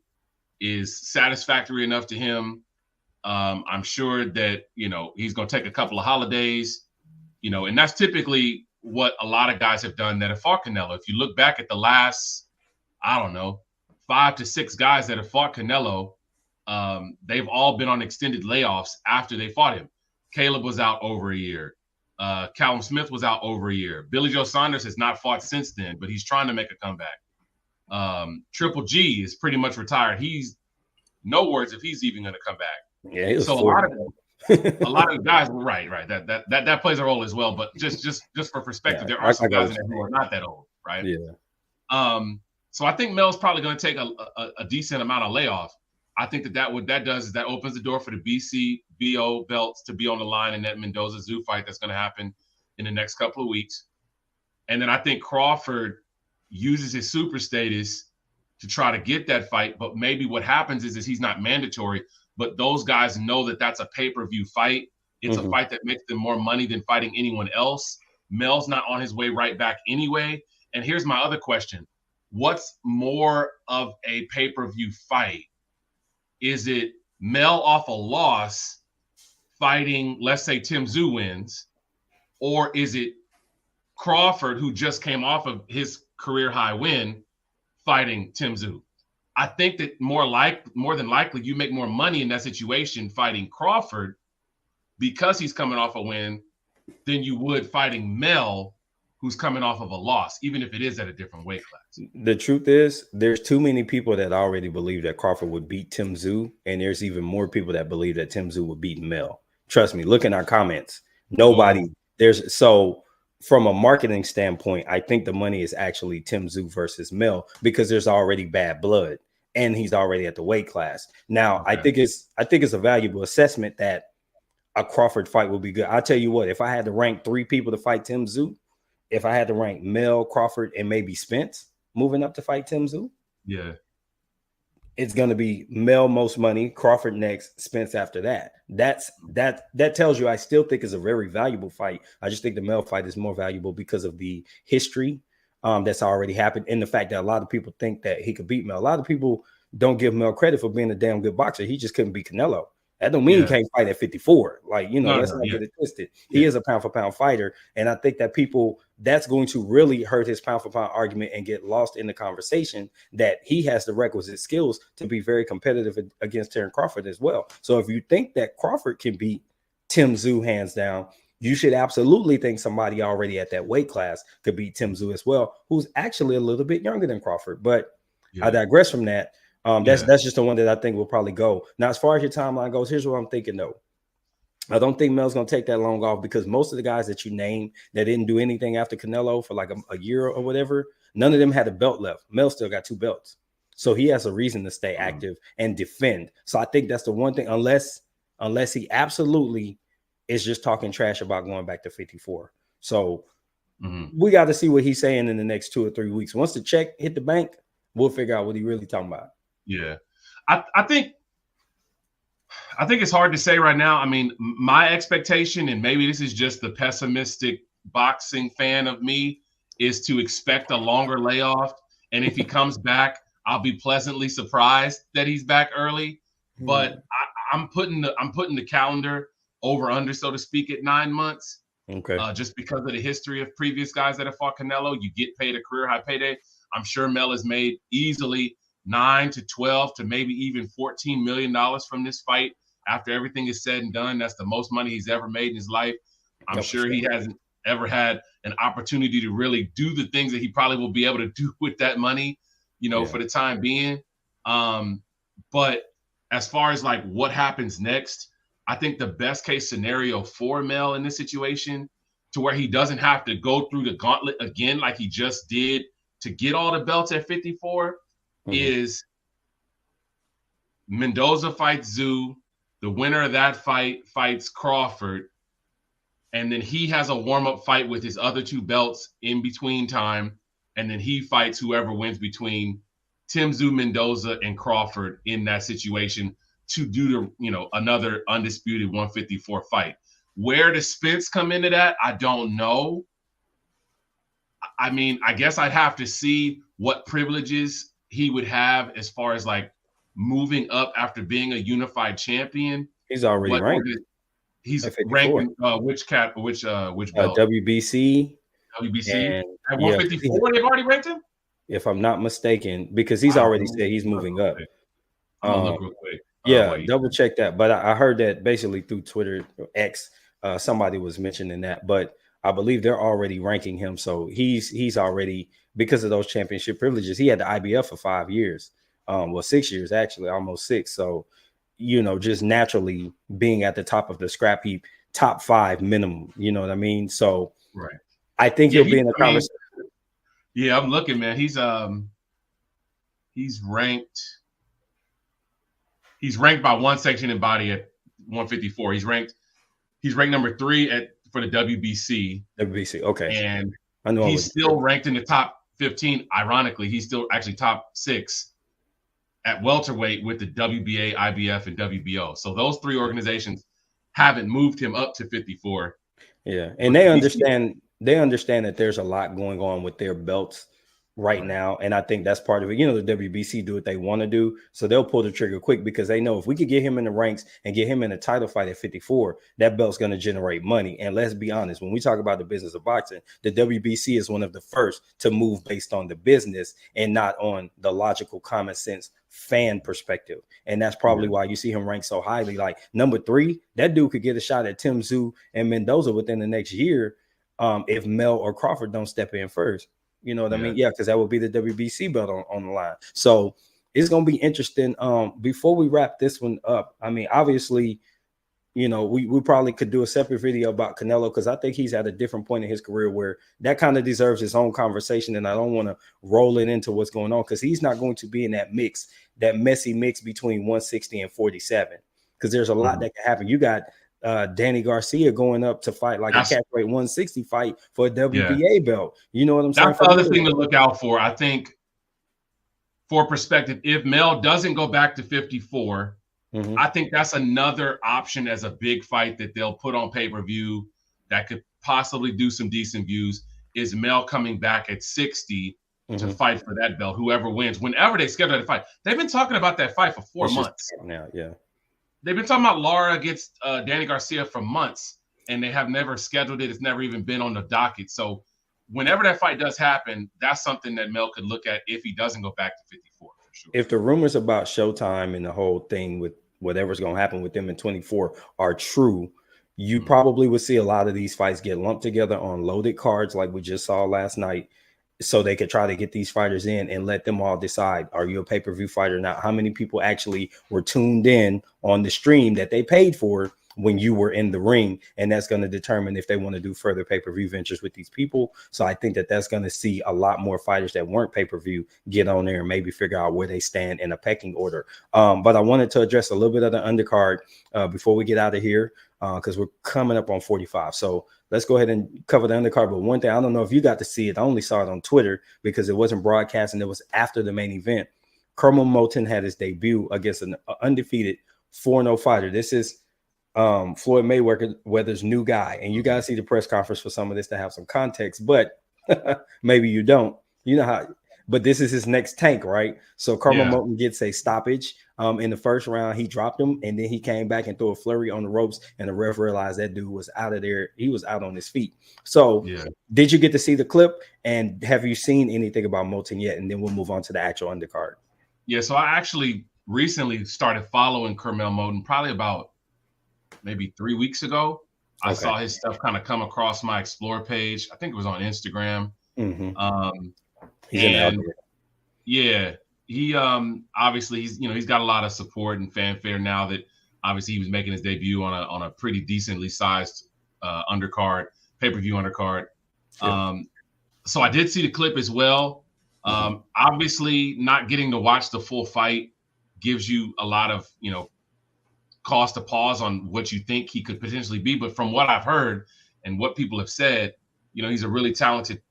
[SPEAKER 2] is satisfactory enough to him. I'm sure that, he's going to take a couple of holidays, and that's typically what a lot of guys have done that have fought Canelo. If you look back at the last, 5 to 6 guys that have fought Canelo, they've all been on extended layoffs after they fought him. Caleb was out over a year. Callum Smith was out over a year. Billy Joe Saunders has not fought since then, but he's trying to make a comeback. Triple G is pretty much retired. He's no words if he's even going to come back.
[SPEAKER 1] Yeah,
[SPEAKER 2] so a lot of guys, right. That plays a role as well. But just for perspective, there are some guys in there who are not that old, right?
[SPEAKER 1] Yeah.
[SPEAKER 2] So I think Mel's probably going to take a decent amount of layoff. I think what that does is that opens the door for the BC, BO belts to be on the line in that Mendoza Zoo fight that's going to happen in the next couple of weeks. And then I think Crawford uses his super status to try to get that fight. But maybe what happens is he's not mandatory, but those guys know that that's a pay-per-view fight. It's a fight that makes them more money than fighting anyone else. Mel's not on his way right back anyway. And here's my other question. What's more of a pay-per-view fight? Is it Mel off a loss fighting, let's say Tim Tszyu wins, or is it Crawford, who just came off of his career high win, fighting Tim Tszyu? I think that more than likely you make more money in that situation fighting Crawford because he's coming off a win than you would fighting Mel, who's coming off of a loss, even if it is at a different weight class.
[SPEAKER 1] The truth is, there's too many people that already believe that Crawford would beat Tim Tszyu, and there's even more people that believe that Tim Tszyu would beat Mel. Trust me, look in our comments. Nobody so from a marketing standpoint, I think the money is actually Tim Tszyu versus Mel because there's already bad blood and he's already at the weight class. Now, I think it's a valuable assessment that a Crawford fight will be good. I'll tell you what, if I had to rank 3 people to fight Tim Tszyu, if I had to rank Mel, Crawford, and maybe Spence moving up to fight Tim Tszyu, it's going to be Mel most money, Crawford next, Spence after that. That tells you I still think it's a very valuable fight. I just think the Mel fight is more valuable because of the history that's already happened and the fact that a lot of people think that he could beat Mel. A lot of people don't give Mel credit for being a damn good boxer. He just couldn't beat Canelo. That don't mean he can't fight at 54. Let's not get it twisted. He is a pound for pound fighter. And I think that that's going to really hurt his pound for pound argument and get lost in the conversation that he has the requisite skills to be very competitive against Terence Crawford as well. So if you think that Crawford can beat Tim Tszyu hands down, you should absolutely think somebody already at that weight class could beat Tim Tszyu as well, who's actually a little bit younger than Crawford. But I digress from that. That's just the one that I think will probably go. Now, as far as your timeline goes, here's what I'm thinking though. I don't think Mel's going to take that long off because most of the guys that you name that didn't do anything after Canelo for like a year or whatever, none of them had a belt left. Mel still got 2 belts. So he has a reason to stay active and defend. So I think that's the one thing, unless he absolutely is just talking trash about going back to 54. So we got to see what he's saying in the next 2 or 3 weeks. Once the check hit the bank, we'll figure out what he really talking about.
[SPEAKER 2] Yeah. I think it's hard to say right now. I mean, my expectation, and maybe this is just the pessimistic boxing fan of me, is to expect a longer layoff. And if he comes back, I'll be pleasantly surprised that he's back early. But I'm putting the calendar over under, so to speak, at 9 months.
[SPEAKER 1] Okay.
[SPEAKER 2] Just because of the history of previous guys that have fought Canelo, you get paid a career high payday. I'm sure Mel has made easily $9 to $12 to maybe even $14 million from this fight. After everything is said and done, that's the most money he's ever made in his life. I'm sure he hasn't ever had an opportunity to really do the things that he probably will be able to do with that money, for the time being. But as far as like what happens next, I think the best case scenario for Mel in this situation, to where he doesn't have to go through the gauntlet again like he just did to get all the belts at 54, is Mendoza fights Tszyu. The winner of that fight fights Crawford. And then he has a warm-up fight with his other 2 belts in between time. And then he fights whoever wins between Tim Tszyu, Mendoza, and Crawford in that situation to do another undisputed 154 fight. Where does Spence come into that? I don't know. I mean, I guess I'd have to see what privileges he would have as far as like moving up after being a unified champion.
[SPEAKER 1] He's already ranked.
[SPEAKER 2] He's ranked which belt?
[SPEAKER 1] WBC.
[SPEAKER 2] WBC at 154. They've already ranked him,
[SPEAKER 1] if I'm not mistaken, because he's already said he's moving up.
[SPEAKER 2] Look real quick.
[SPEAKER 1] Double check that. But I heard that basically through Twitter X. Somebody was mentioning that, but I believe they're already ranking him. So he's already, because of those championship privileges, he had the IBF for 5 years. 6 years, actually, almost 6. So, just naturally being at the top of the scrap heap, top 5 minimum, you know what I mean? So
[SPEAKER 2] right.
[SPEAKER 1] I think he'll be in the conversation.
[SPEAKER 2] Yeah, I'm looking, man. He's ranked by one section in body at 154. He's ranked number 3 for the WBC. WBC, okay. And I know he's still ranked in the top 15. Ironically, he's still actually top 6 at welterweight with the WBA, IBF, and WBO. So those 3 organizations haven't moved him up to 54.
[SPEAKER 1] Yeah, and they understand that there's a lot going on with their belts right now, and I think that's part of it. The WBC do what they want to do, so they'll pull the trigger quick because they know if we could get him in the ranks and get him in a title fight at 54, that belt's going to generate money. And let's be honest, when we talk about the business of boxing, the WBC is one of the first to move based on the business and not on the logical common sense fan perspective. And that's probably why you see him ranked so highly. Like number 3, that dude could get a shot at Tim Tszyu and Mendoza within the next year if Mel or Crawford don't step in first. You know what I mean? Yeah, because that would be the WBC belt on the line. So it's going to be interesting. Before we wrap this one up, I mean, obviously, we probably could do a separate video about Canelo because I think he's at a different point in his career where that kind of deserves his own conversation. And I don't want to roll it into what's going on because he's not going to be in that mix, that messy mix between 160 and 47, because there's a lot that can happen. You got Danny Garcia going up to fight like a catchweight 160 fight for a WBA belt. You know what I'm saying?
[SPEAKER 2] That's the other thing to look out for. I think, for perspective, if Mel doesn't go back to 54, I think that's another option as a big fight that they'll put on pay-per-view that could possibly do some decent views, is Mel coming back at 60 to fight for that belt, whoever wins, whenever they schedule that fight. They've been talking about that fight for 4 months.
[SPEAKER 1] Now, yeah.
[SPEAKER 2] They've been talking about Lara against Danny Garcia for months, and they have never scheduled it. It's never even been on the docket. So whenever that fight does happen, that's something that Mel could look at if he doesn't go back to 54, for sure.
[SPEAKER 1] If the rumors about Showtime and the whole thing with whatever's going to happen with them in 24 are true, you probably would see a lot of these fights get lumped together on loaded cards like we just saw last night, so they could try to get these fighters in and let them all decide, are you a pay-per-view fighter now? How many people actually were tuned in on the stream that they paid for when you were in the ring, and that's going to determine if they want to do further pay-per-view ventures with these people. So I think that that's going to see a lot more fighters that weren't pay-per-view get on there and maybe figure out where they stand in a pecking order. But I wanted to address a little bit of the undercard before we get out of here, because we're coming up on 45. So let's go ahead and cover the undercard. But one thing, I don't know if you got to see it. I only saw it on Twitter because it wasn't broadcast and it was after the main event. Kermel Moulton had his debut against an undefeated 4-0 fighter. This is Floyd Mayweather's new guy. And you guys see the press conference for some of this to have some context, but maybe you don't. You know how, but this is his next Tank, right? So Kermel Moulton gets a stoppage in the first round. He dropped him, and then he came back and threw a flurry on the ropes, and the ref realized that dude was out of there. He was out on his feet. So did you get to see the clip, and have you seen anything about Moulton yet? And then we'll move on to the actual undercard.
[SPEAKER 2] Yeah, so I actually recently started following Kermel Moulton, probably about maybe 3 weeks ago. I saw his stuff kind of come across my Explore page. I think it was on Instagram. He obviously he's got a lot of support and fanfare now that obviously he was making his debut on a pretty decently sized undercard, pay-per-view undercard. So I did see the clip as well. Obviously not getting to watch the full fight gives you a lot of, cause to pause on what you think he could potentially be. But from what I've heard and what people have said, he's a really talented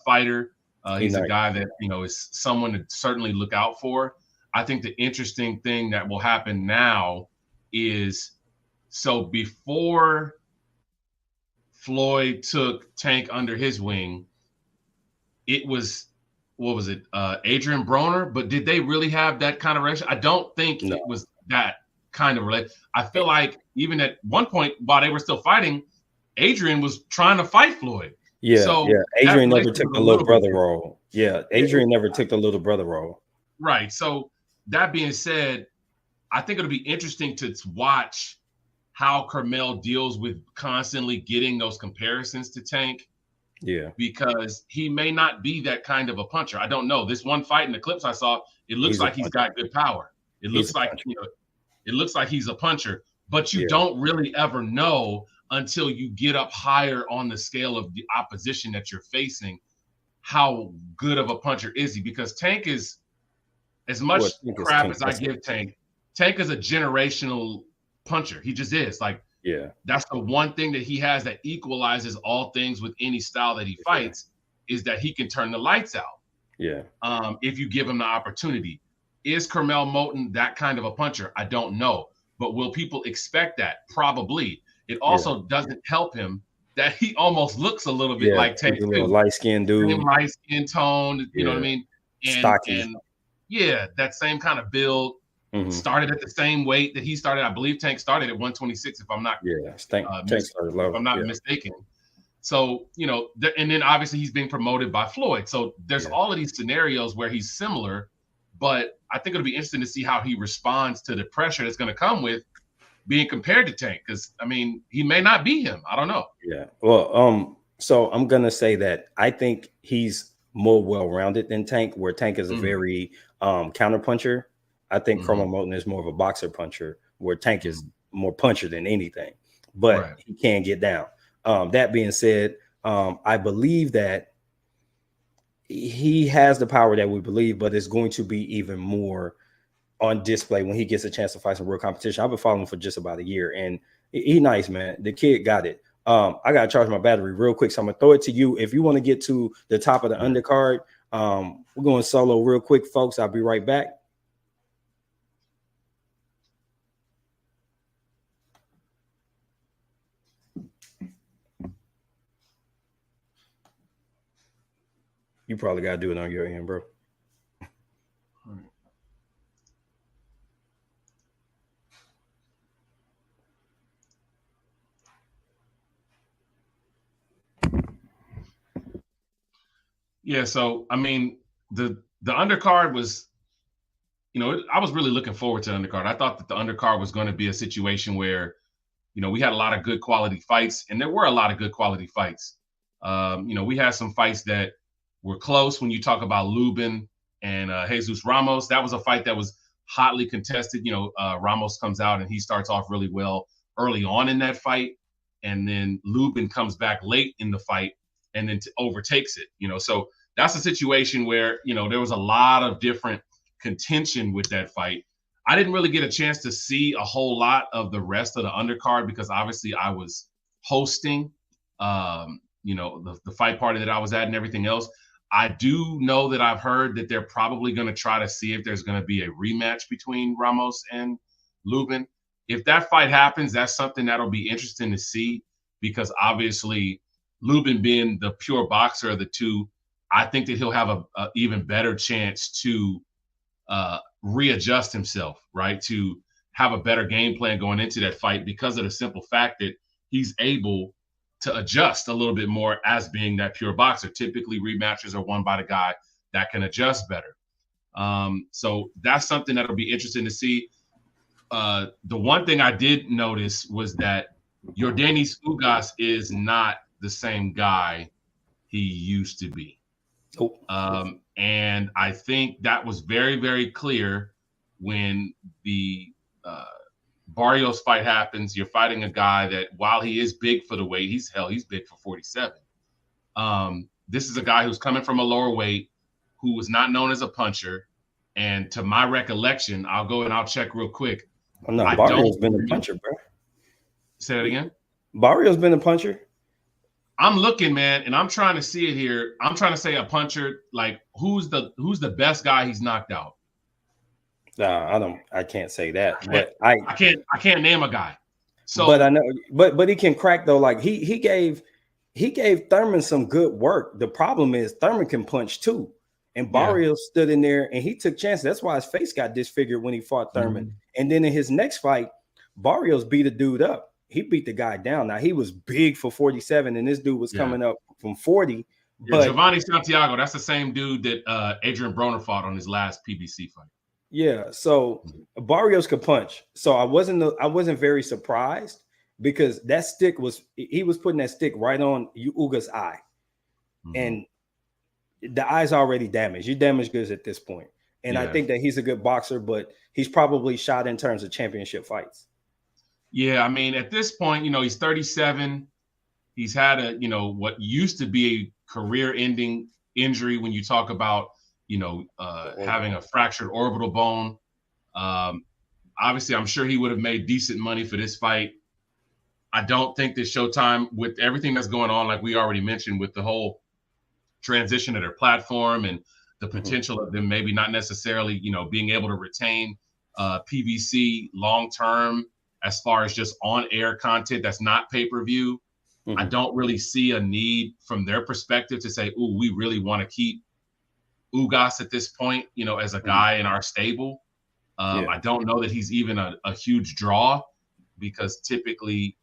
[SPEAKER 2] fighter. He's a guy that, is someone to certainly look out for. I think the interesting thing that will happen now is, so before Floyd took Tank under his wing, it was, Adrian Broner? But did they really have that kind of relationship? I don't think it was that kind of relationship. I feel like even at one point while they were still fighting, Adrian was trying to fight Floyd.
[SPEAKER 1] Adrian never took the little brother role. Adrian never took the little brother role.
[SPEAKER 2] Right. So that being said, I think it'll be interesting to watch how Kermel deals with constantly getting those comparisons to Tank.
[SPEAKER 1] Yeah.
[SPEAKER 2] Because he may not be that kind of a puncher. I don't know. This one fight in the clips I saw, it looks like he's got good power. It looks like it looks like he's a puncher, but you don't really ever know until you get up higher on the scale of the opposition that you're facing, how good of a puncher is he? Because Tank is, as much crap as I give Tank is a generational puncher. He just is. That's the one thing that he has that equalizes all things with any style that he fights, is that he can turn the lights out. If you give him the opportunity. Is Kermel Moulton that kind of a puncher? I don't know. But will people expect that? Probably. It also doesn't help him that he almost looks a little bit like Tank.
[SPEAKER 1] A little light-skinned dude.
[SPEAKER 2] Light-skin tone, you know what I mean?
[SPEAKER 1] Stocky.
[SPEAKER 2] And that same kind of build. Started at the same weight that he started. I believe Tank started at 126, if I'm not
[SPEAKER 1] if
[SPEAKER 2] I'm not mistaken. So, and then obviously he's being promoted by Floyd. So there's all of these scenarios where he's similar, but I think it'll be interesting to see how he responds to the pressure that's going to come with being compared to Tank. Because, he may not be him. I don't know.
[SPEAKER 1] Yeah. Well, so I'm going to say that I think he's more well-rounded than Tank, where Tank is a very counter puncher. I think Kermel Moulton is more of a boxer puncher, where Tank is more puncher than anything, but he can get down. That being said, I believe that he has the power that we believe, but it's going to be even more on display when he gets a chance to fight some real competition. I've been following him for just about a year, and he nice, man. The kid got it. I got to charge my battery real quick, so I'm going to throw it to you. If you want to get to the top of the undercard, we're going solo real quick, folks. I'll be right back. You probably got to do it on your end, bro.
[SPEAKER 2] Yeah, so the undercard was, I was really looking forward to the undercard. I thought that the undercard was going to be a situation where, we had a lot of good quality fights, and there were a lot of good quality fights. We had some fights that were close. When you talk about Lubin and Jesus Ramos, that was a fight that was hotly contested. Ramos comes out and he starts off really well. early on in that fight, and then Lubin comes back late in the fight and then overtakes it. So that's a situation where there was a lot of different contention with that fight. I didn't really get a chance to see a whole lot of the rest of the undercard because obviously I was hosting, the fight party that I was at and everything else. I do know that I've heard that they're probably going to try to see if there's going to be a rematch between Ramos and Lubin. If that fight happens, that's something that'll be interesting to see because obviously Lubin being the pure boxer of the two, I think that he'll have a even better chance to readjust himself, right? To have a better game plan going into that fight because of the simple fact that he's able to adjust a little bit more as being that pure boxer. Typically rematches are won by the guy that can adjust better. So that's something that'll be interesting to see. The one thing I did notice was that Yordenis Ugas is not the same guy he used to be. And I think that was very, very clear when the Barrios fight happens. You're fighting a guy that, while he is big for the weight, he's big for 47. This is a guy who's coming from a lower weight, who was not known as a puncher. And to my recollection, I'll go and I'll check real quick.
[SPEAKER 1] Oh, no, Barrios been a puncher, bro.
[SPEAKER 2] Say that again?
[SPEAKER 1] Barrios been a puncher.
[SPEAKER 2] I'm looking, man, and I'm trying to see it here. I'm trying to say a puncher, like who's the best guy he's knocked out?
[SPEAKER 1] No, I can't say that.
[SPEAKER 2] I can't name a guy. So,
[SPEAKER 1] but I know, but he can crack though. Like he gave Thurman some good work. The problem is Thurman can punch too, and Barrios stood in there and he took chances. That's why his face got disfigured when he fought Thurman. Mm-hmm. And then in his next fight, Barrios beat a dude up. He beat the guy down. Now he was big for 47, and this dude was coming up from 40. But
[SPEAKER 2] Giovanni Santiago, that's the same dude that Adrian Broner fought on his last PBC fight.
[SPEAKER 1] Yeah, so Barrios could punch. So I wasn't very surprised because that stick he was putting that stick right on Uga's eye. Mm-hmm. And the eye's already damaged. You damaged goods at this point. And I think that he's a good boxer, but he's probably shot in terms of championship fights.
[SPEAKER 2] Yeah, I mean, at this point, he's 37. He's had what used to be a career-ending injury when you talk about, having a fractured orbital bone. Obviously, I'm sure he would have made decent money for this fight. I don't think that Showtime, with everything that's going on, like we already mentioned, with the whole transition of their platform and the potential of them maybe not necessarily, being able to retain PBC long-term, as far as just on-air content that's not pay-per-view, I don't really see a need from their perspective to say, "Ooh, we really want to keep Ugas at this point," as a guy in our stable. I don't know that he's even a huge draw because typically,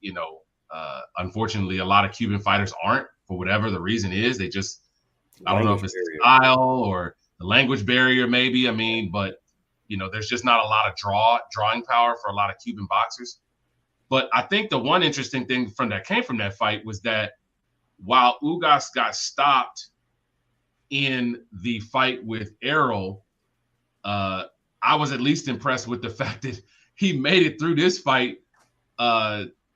[SPEAKER 2] unfortunately, a lot of Cuban fighters aren't, for whatever the reason is. They just, I don't know if it's the style or the language barrier, maybe. I mean, but there's just not a lot of drawing power for a lot of Cuban boxers. But I think the one interesting thing that came from that fight was that while Ugas got stopped in the fight with Errol, I was at least impressed with the fact that he made it through this fight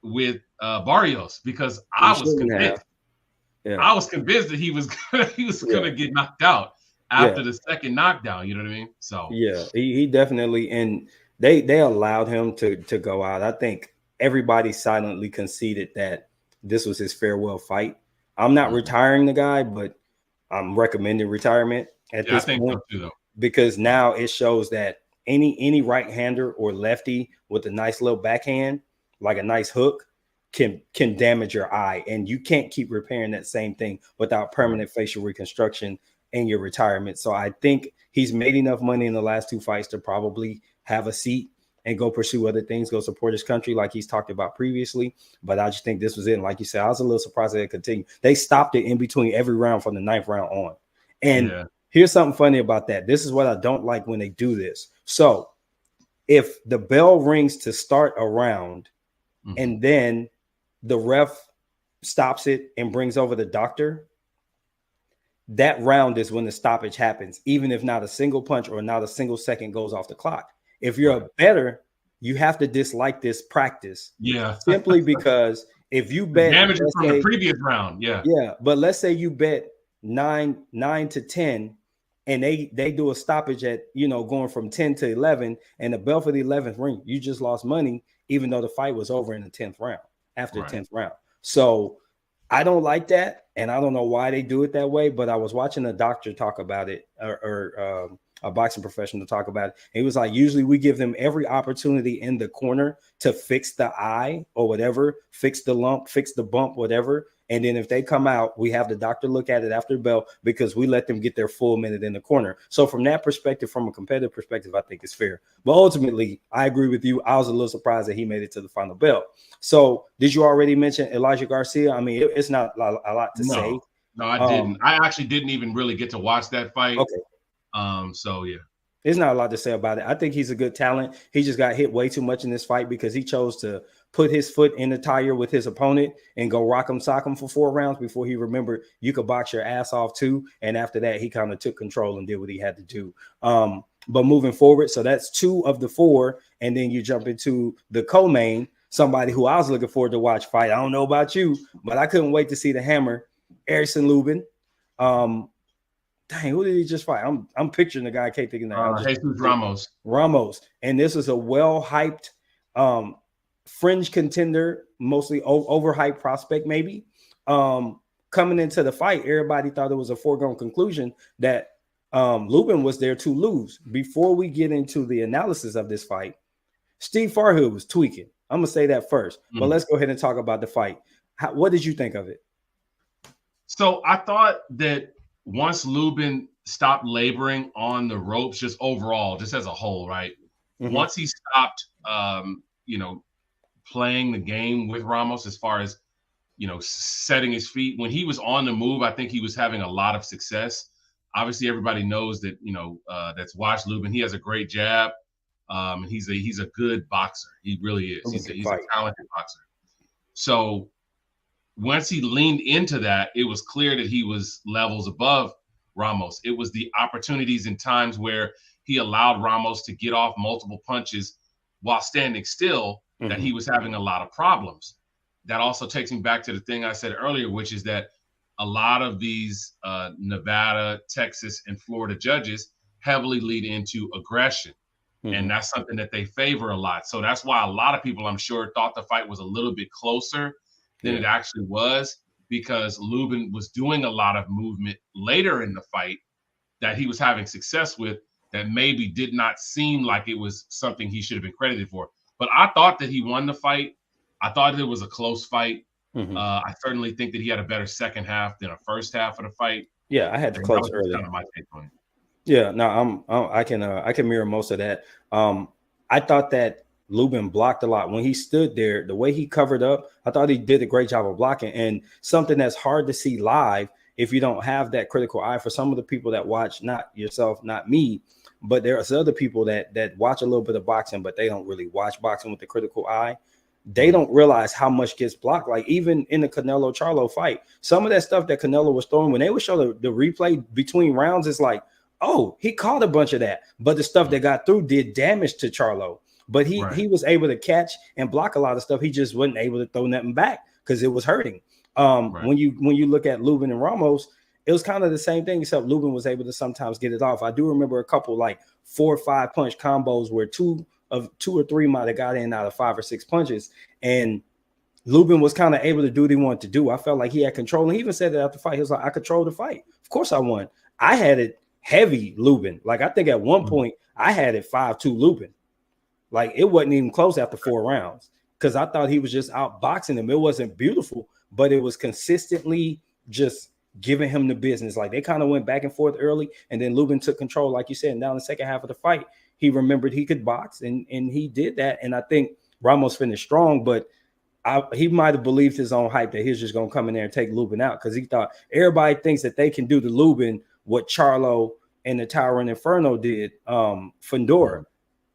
[SPEAKER 2] with Barrios, because I was convinced. I was convinced that he was gonna get knocked out after the second knockdown, you know what I mean? So
[SPEAKER 1] he definitely, and they allowed him to go out. I think everybody silently conceded that this was his farewell fight. I'm not retiring the guy, but I'm recommending retirement at this point, because now it shows that any right-hander or lefty with a nice little backhand, like a nice hook, can damage your eye, and you can't keep repairing that same thing without permanent facial reconstruction and your retirement. So I think he's made enough money in the last two fights to probably have a seat and go pursue other things, go support his country like he's talked about previously. But I just think this was it. And like you said, I was a little surprised that it continued. They stopped it in between every round from the 9th round on. And here's something funny about that. This is what I don't like when they do this. So if the bell rings to start a round and then the ref stops it and brings over the doctor, that round is when the stoppage happens, even if not a single punch or not a single second goes off the clock. If you're a bettor, you have to dislike this practice.
[SPEAKER 2] Yeah.
[SPEAKER 1] Simply because if you bet
[SPEAKER 2] damages from the previous round,
[SPEAKER 1] yeah, but let's say you bet 9 to 10, and they do a stoppage at, going from 10 to 11, and the bell for the 11th ring, you just lost money, even though the fight was over in the 10th round, after the 10th round. So I don't like that, and I don't know why they do it that way, but I was watching a doctor talk about it, or a boxing professional talk about it. He was like, usually we give them every opportunity in the corner to fix the eye or whatever, fix the lump, fix the bump, whatever. And then if they come out, we have the doctor look at it after the bell, because we let them get their full minute in the corner. So from that perspective, from a competitive perspective, I think it's fair. But ultimately, I agree with you. I was a little surprised that he made it to the final bell. So did you already mention Elijah Garcia? I mean, it's not a lot to say.
[SPEAKER 2] No, I didn't. I actually didn't even really get to watch that fight.
[SPEAKER 1] Okay.
[SPEAKER 2] So yeah.
[SPEAKER 1] There's not a lot to say about it. I think he's a good talent. He just got hit way too much in this fight because he chose to put his foot in the tire with his opponent and go rock him, sock him for 4 rounds before he remembered you could box your ass off too. And after that, he kind of took control and did what he had to do. But moving forward, so that's 2 of the 4. And then you jump into the co-main, somebody who I was looking forward to watch fight. I don't know about you, but I couldn't wait to see the Hammer, Erison Lubin. Dang, who did he just fight? I'm picturing the guy. I can't think of that.
[SPEAKER 2] Jesus
[SPEAKER 1] Ramos. And this is a well-hyped fringe contender, mostly overhyped prospect, maybe. Coming into the fight, everybody thought it was a foregone conclusion that Lubin was there to lose. Before we get into the analysis of this fight, Steve Farhood was tweaking. I'm going to say that first. But let's go ahead and talk about the fight. What did you think of it?
[SPEAKER 2] So I thought that once Lubin stopped laboring on the ropes, just overall, just as a whole, right? Mm-hmm. Once he stopped, playing the game with Ramos as far as, setting his feet. When he was on the move, I think he was having a lot of success. Obviously, everybody knows that, that's watched Lubin. He has a great jab. He's a good boxer. He really is. He's a talented boxer. So once he leaned into that, it was clear that he was levels above Ramos. It was the opportunities and times where he allowed Ramos to get off multiple punches while standing still that he was having a lot of problems. That also takes me back to the thing I said earlier, which is that a lot of these Nevada, Texas, and Florida judges heavily lead into aggression. And that's something that they favor a lot. So that's why a lot of people, I'm sure, thought the fight was a little bit closer than it actually was, because Lubin was doing a lot of movement later in the fight that he was having success with that maybe did not seem like it was something he should have been credited for. But I thought that he won the fight. I thought it was a close fight. I certainly think that he had a better second half than a first half of the fight.
[SPEAKER 1] Yeah, I had to close early. Kind of my take on it. Yeah, no, I can mirror most of that. I thought that Lubin blocked a lot when he stood there. The way he covered up, I thought he did a great job of blocking, and something that's hard to see live if you don't have that critical eye. For some of the people that watch, not yourself, not me, but there's other people that watch a little bit of boxing, but they don't really watch boxing with the critical eye. They don't realize how much gets blocked. Like even in the Canelo Charlo fight, some of that stuff that Canelo was throwing, when they would show the replay between rounds, it's like, oh, he caught a bunch of that, but the stuff that got through did damage to Charlo. But he was able to catch and block a lot of stuff. He just wasn't able to throw nothing back because it was hurting. When you look at Lubin and Ramos, it was kind of the same thing, except Lubin was able to sometimes get it off. I do remember a couple like 4 or 5 punch combos where 2 or 3 might have got in out of 5 or 6 punches, and Lubin was kind of able to do what he wanted to do. I felt like he had control, and he even said that after the fight. He was like, I controlled the fight. Of course I won. I had it heavy Lubin. Like I think at one point I had it 5-2 Lubin. Like it wasn't even close after 4 rounds because I thought he was just outboxing him. It wasn't beautiful, but it was consistently just giving him the business. Like they kind of went back and forth early, and then Lubin took control, like you said. And down the second half of the fight, he remembered he could box, and he did that. And I think Ramos finished strong, but he might have believed his own hype that he was just going to come in there and take Lubin out because he thought everybody thinks that they can do to Lubin what Charlo and the Towering Inferno did. Fundora.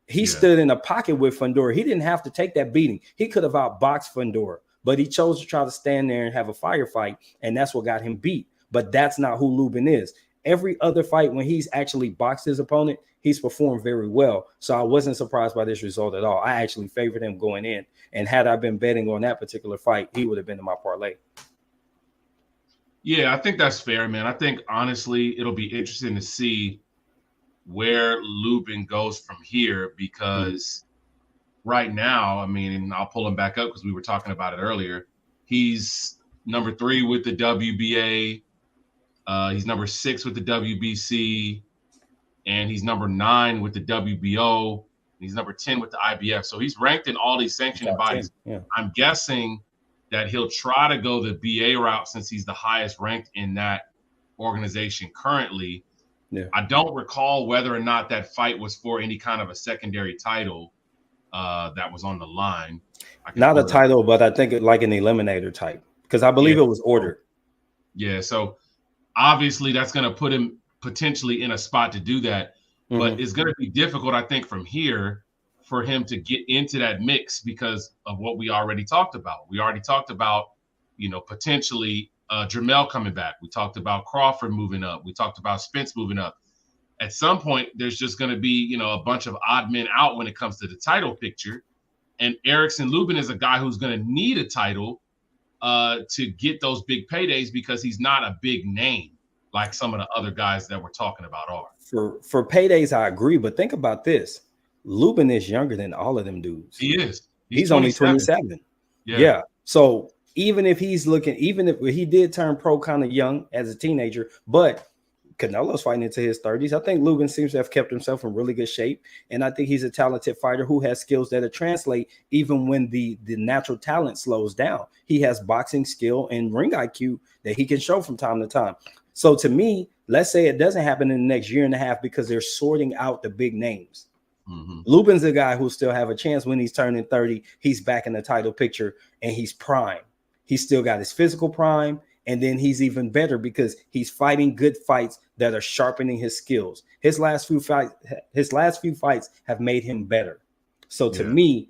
[SPEAKER 1] He stood in a pocket with Fundora. He didn't have to take that beating. He could have outboxed Fundora, but he chose to try to stand there and have a firefight, and that's what got him beat. But that's not who Lubin is. Every other fight when he's actually boxed his opponent, he's performed very well. So I wasn't surprised by this result at all. I actually favored him going in. And had I been betting on that particular fight, he would have been in my parlay.
[SPEAKER 2] Yeah, I think that's fair, man. I think, honestly, it'll be interesting to see where Lubin goes from here because right now, I mean, and I'll pull him back up because we were talking about it earlier. He's number 3 with the WBA. He's number 6 with the WBC. And he's number 9 with the WBO. He's number 10 with the IBF. So he's ranked in all these sanctioning bodies. Yeah. I'm guessing that he'll try to go the BA route since he's the highest ranked in that organization currently. Yeah. I don't recall whether or not that fight was for any kind of a secondary title that was on the line.
[SPEAKER 1] Not a title, but I think like an eliminator type because I believe it was ordered.
[SPEAKER 2] Yeah, so obviously that's going to put him potentially in a spot to do that, but it's going to be difficult, I think, from here for him to get into that mix because of what we already talked about. We already talked about, potentially Jermell coming back. We talked about Crawford moving up. We talked about Spence moving up. At some point, there's just going to be, a bunch of odd men out when it comes to the title picture. And Erickson Lubin is a guy who's going to need a title to get those big paydays because he's not a big name like some of the other guys that we're talking about are.
[SPEAKER 1] For paydays, I agree. But think about this. Lubin is younger than all of them dudes.
[SPEAKER 2] He is.
[SPEAKER 1] He's only 27. Yeah. So even if he did turn pro kind of young as a teenager, but Canelo's fighting into his 30s. I think Lubin seems to have kept himself in really good shape. And I think he's a talented fighter who has skills that translate even when the natural talent slows down. He has boxing skill and ring IQ that he can show from time to time. So to me, let's say it doesn't happen in the next year and a half because they're sorting out the big names. Lubin's a guy who still have a chance when he's turning 30. He's back in the title picture and he's prime. He's still got his physical prime. And then he's even better because he's fighting good fights that are sharpening his skills. His last few fights have made him better. So to me,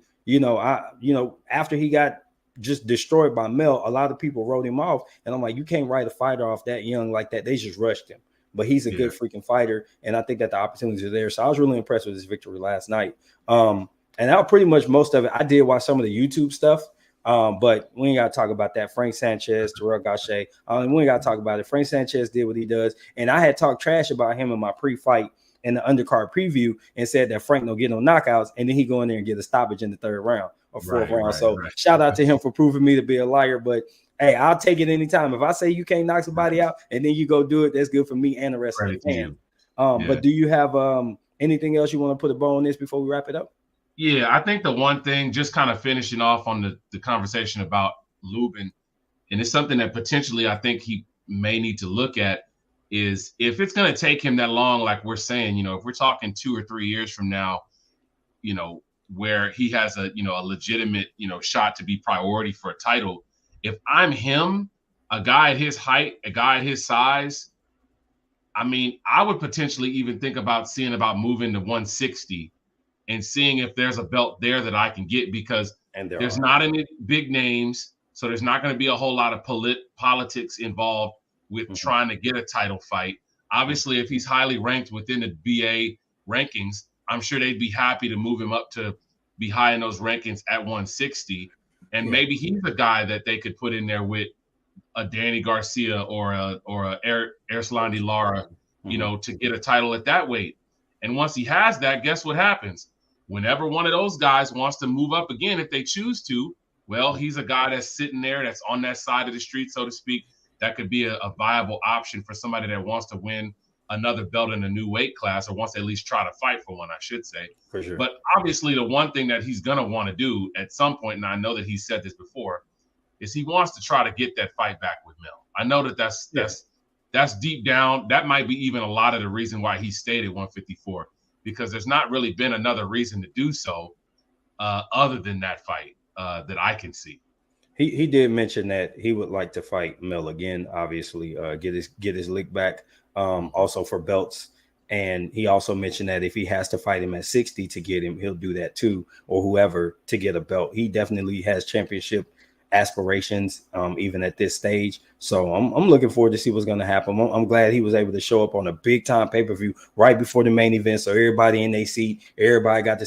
[SPEAKER 1] after he got just destroyed by Mel, a lot of people wrote him off. And I'm like, you can't write a fighter off that young like that. They just rushed him. But he's a good freaking fighter. And I think that the opportunities are there. So I was really impressed with his victory last night. And that was pretty much most of it. I did watch some of the YouTube stuff. But we ain't got to talk about that. Frank Sanchez, Terrell Gaucher. We ain't got to talk about it. Frank Sanchez did what he does. And I had talked trash about him in my pre-fight and the undercard preview and said that Frank don't get no knockouts. And then he go in there and get a stoppage in the 3rd round or 4th round. So shout out to him for proving me to be a liar. But hey, I'll take it anytime. If I say you can't knock somebody out and then you go do it, that's good for me and the rest of the fans. But do you have anything else you want to put a bow on this before we wrap it up?
[SPEAKER 2] Yeah, I think the one thing, just kind of finishing off on the conversation about Lubin, and it's something that potentially I think he may need to look at, is if it's going to take him that long, like we're saying, if we're talking 2 or 3 years from now, where he has a legitimate, shot to be priority for a title. If I'm him, a guy at his height, a guy at his size, I mean, I would potentially even think about moving to 160 and seeing if there's a belt there that I can get because there's not any big names. So there's not going to be a whole lot of politics involved with trying to get a title fight. Obviously, if he's highly ranked within the BA rankings, I'm sure they'd be happy to move him up to be high in those rankings at 160. And maybe he's a guy that they could put in there with a Danny Garcia or a Erslandy Lara, to get a title at that weight. And once he has that, guess what happens? Whenever one of those guys wants to move up again, if they choose to, well, he's a guy that's sitting there, that's on that side of the street, so to speak. That could be a viable option for somebody that wants to win another belt in a new weight class, or wants to at least try to fight for one, I should say.
[SPEAKER 1] For sure.
[SPEAKER 2] But obviously, the one thing that he's going to want to do at some point, and I know that he said this before, is he wants to try to get that fight back with Mel. I know that that's deep down. That might be even a lot of the reason why he stayed at 154, because there's not really been another reason to do so other than that fight that I can see.
[SPEAKER 1] He did mention that he would like to fight Mel again, obviously, get his lick back, also for belts. And he also mentioned that if he has to fight him at 60 to get him, he'll do that too, or whoever, to get a belt. He definitely has championship aspirations, even at this stage. So I'm looking forward to see what's going to happen. I'm glad he was able to show up on a big time pay-per-view right before the main event, so everybody in their seat, everybody got to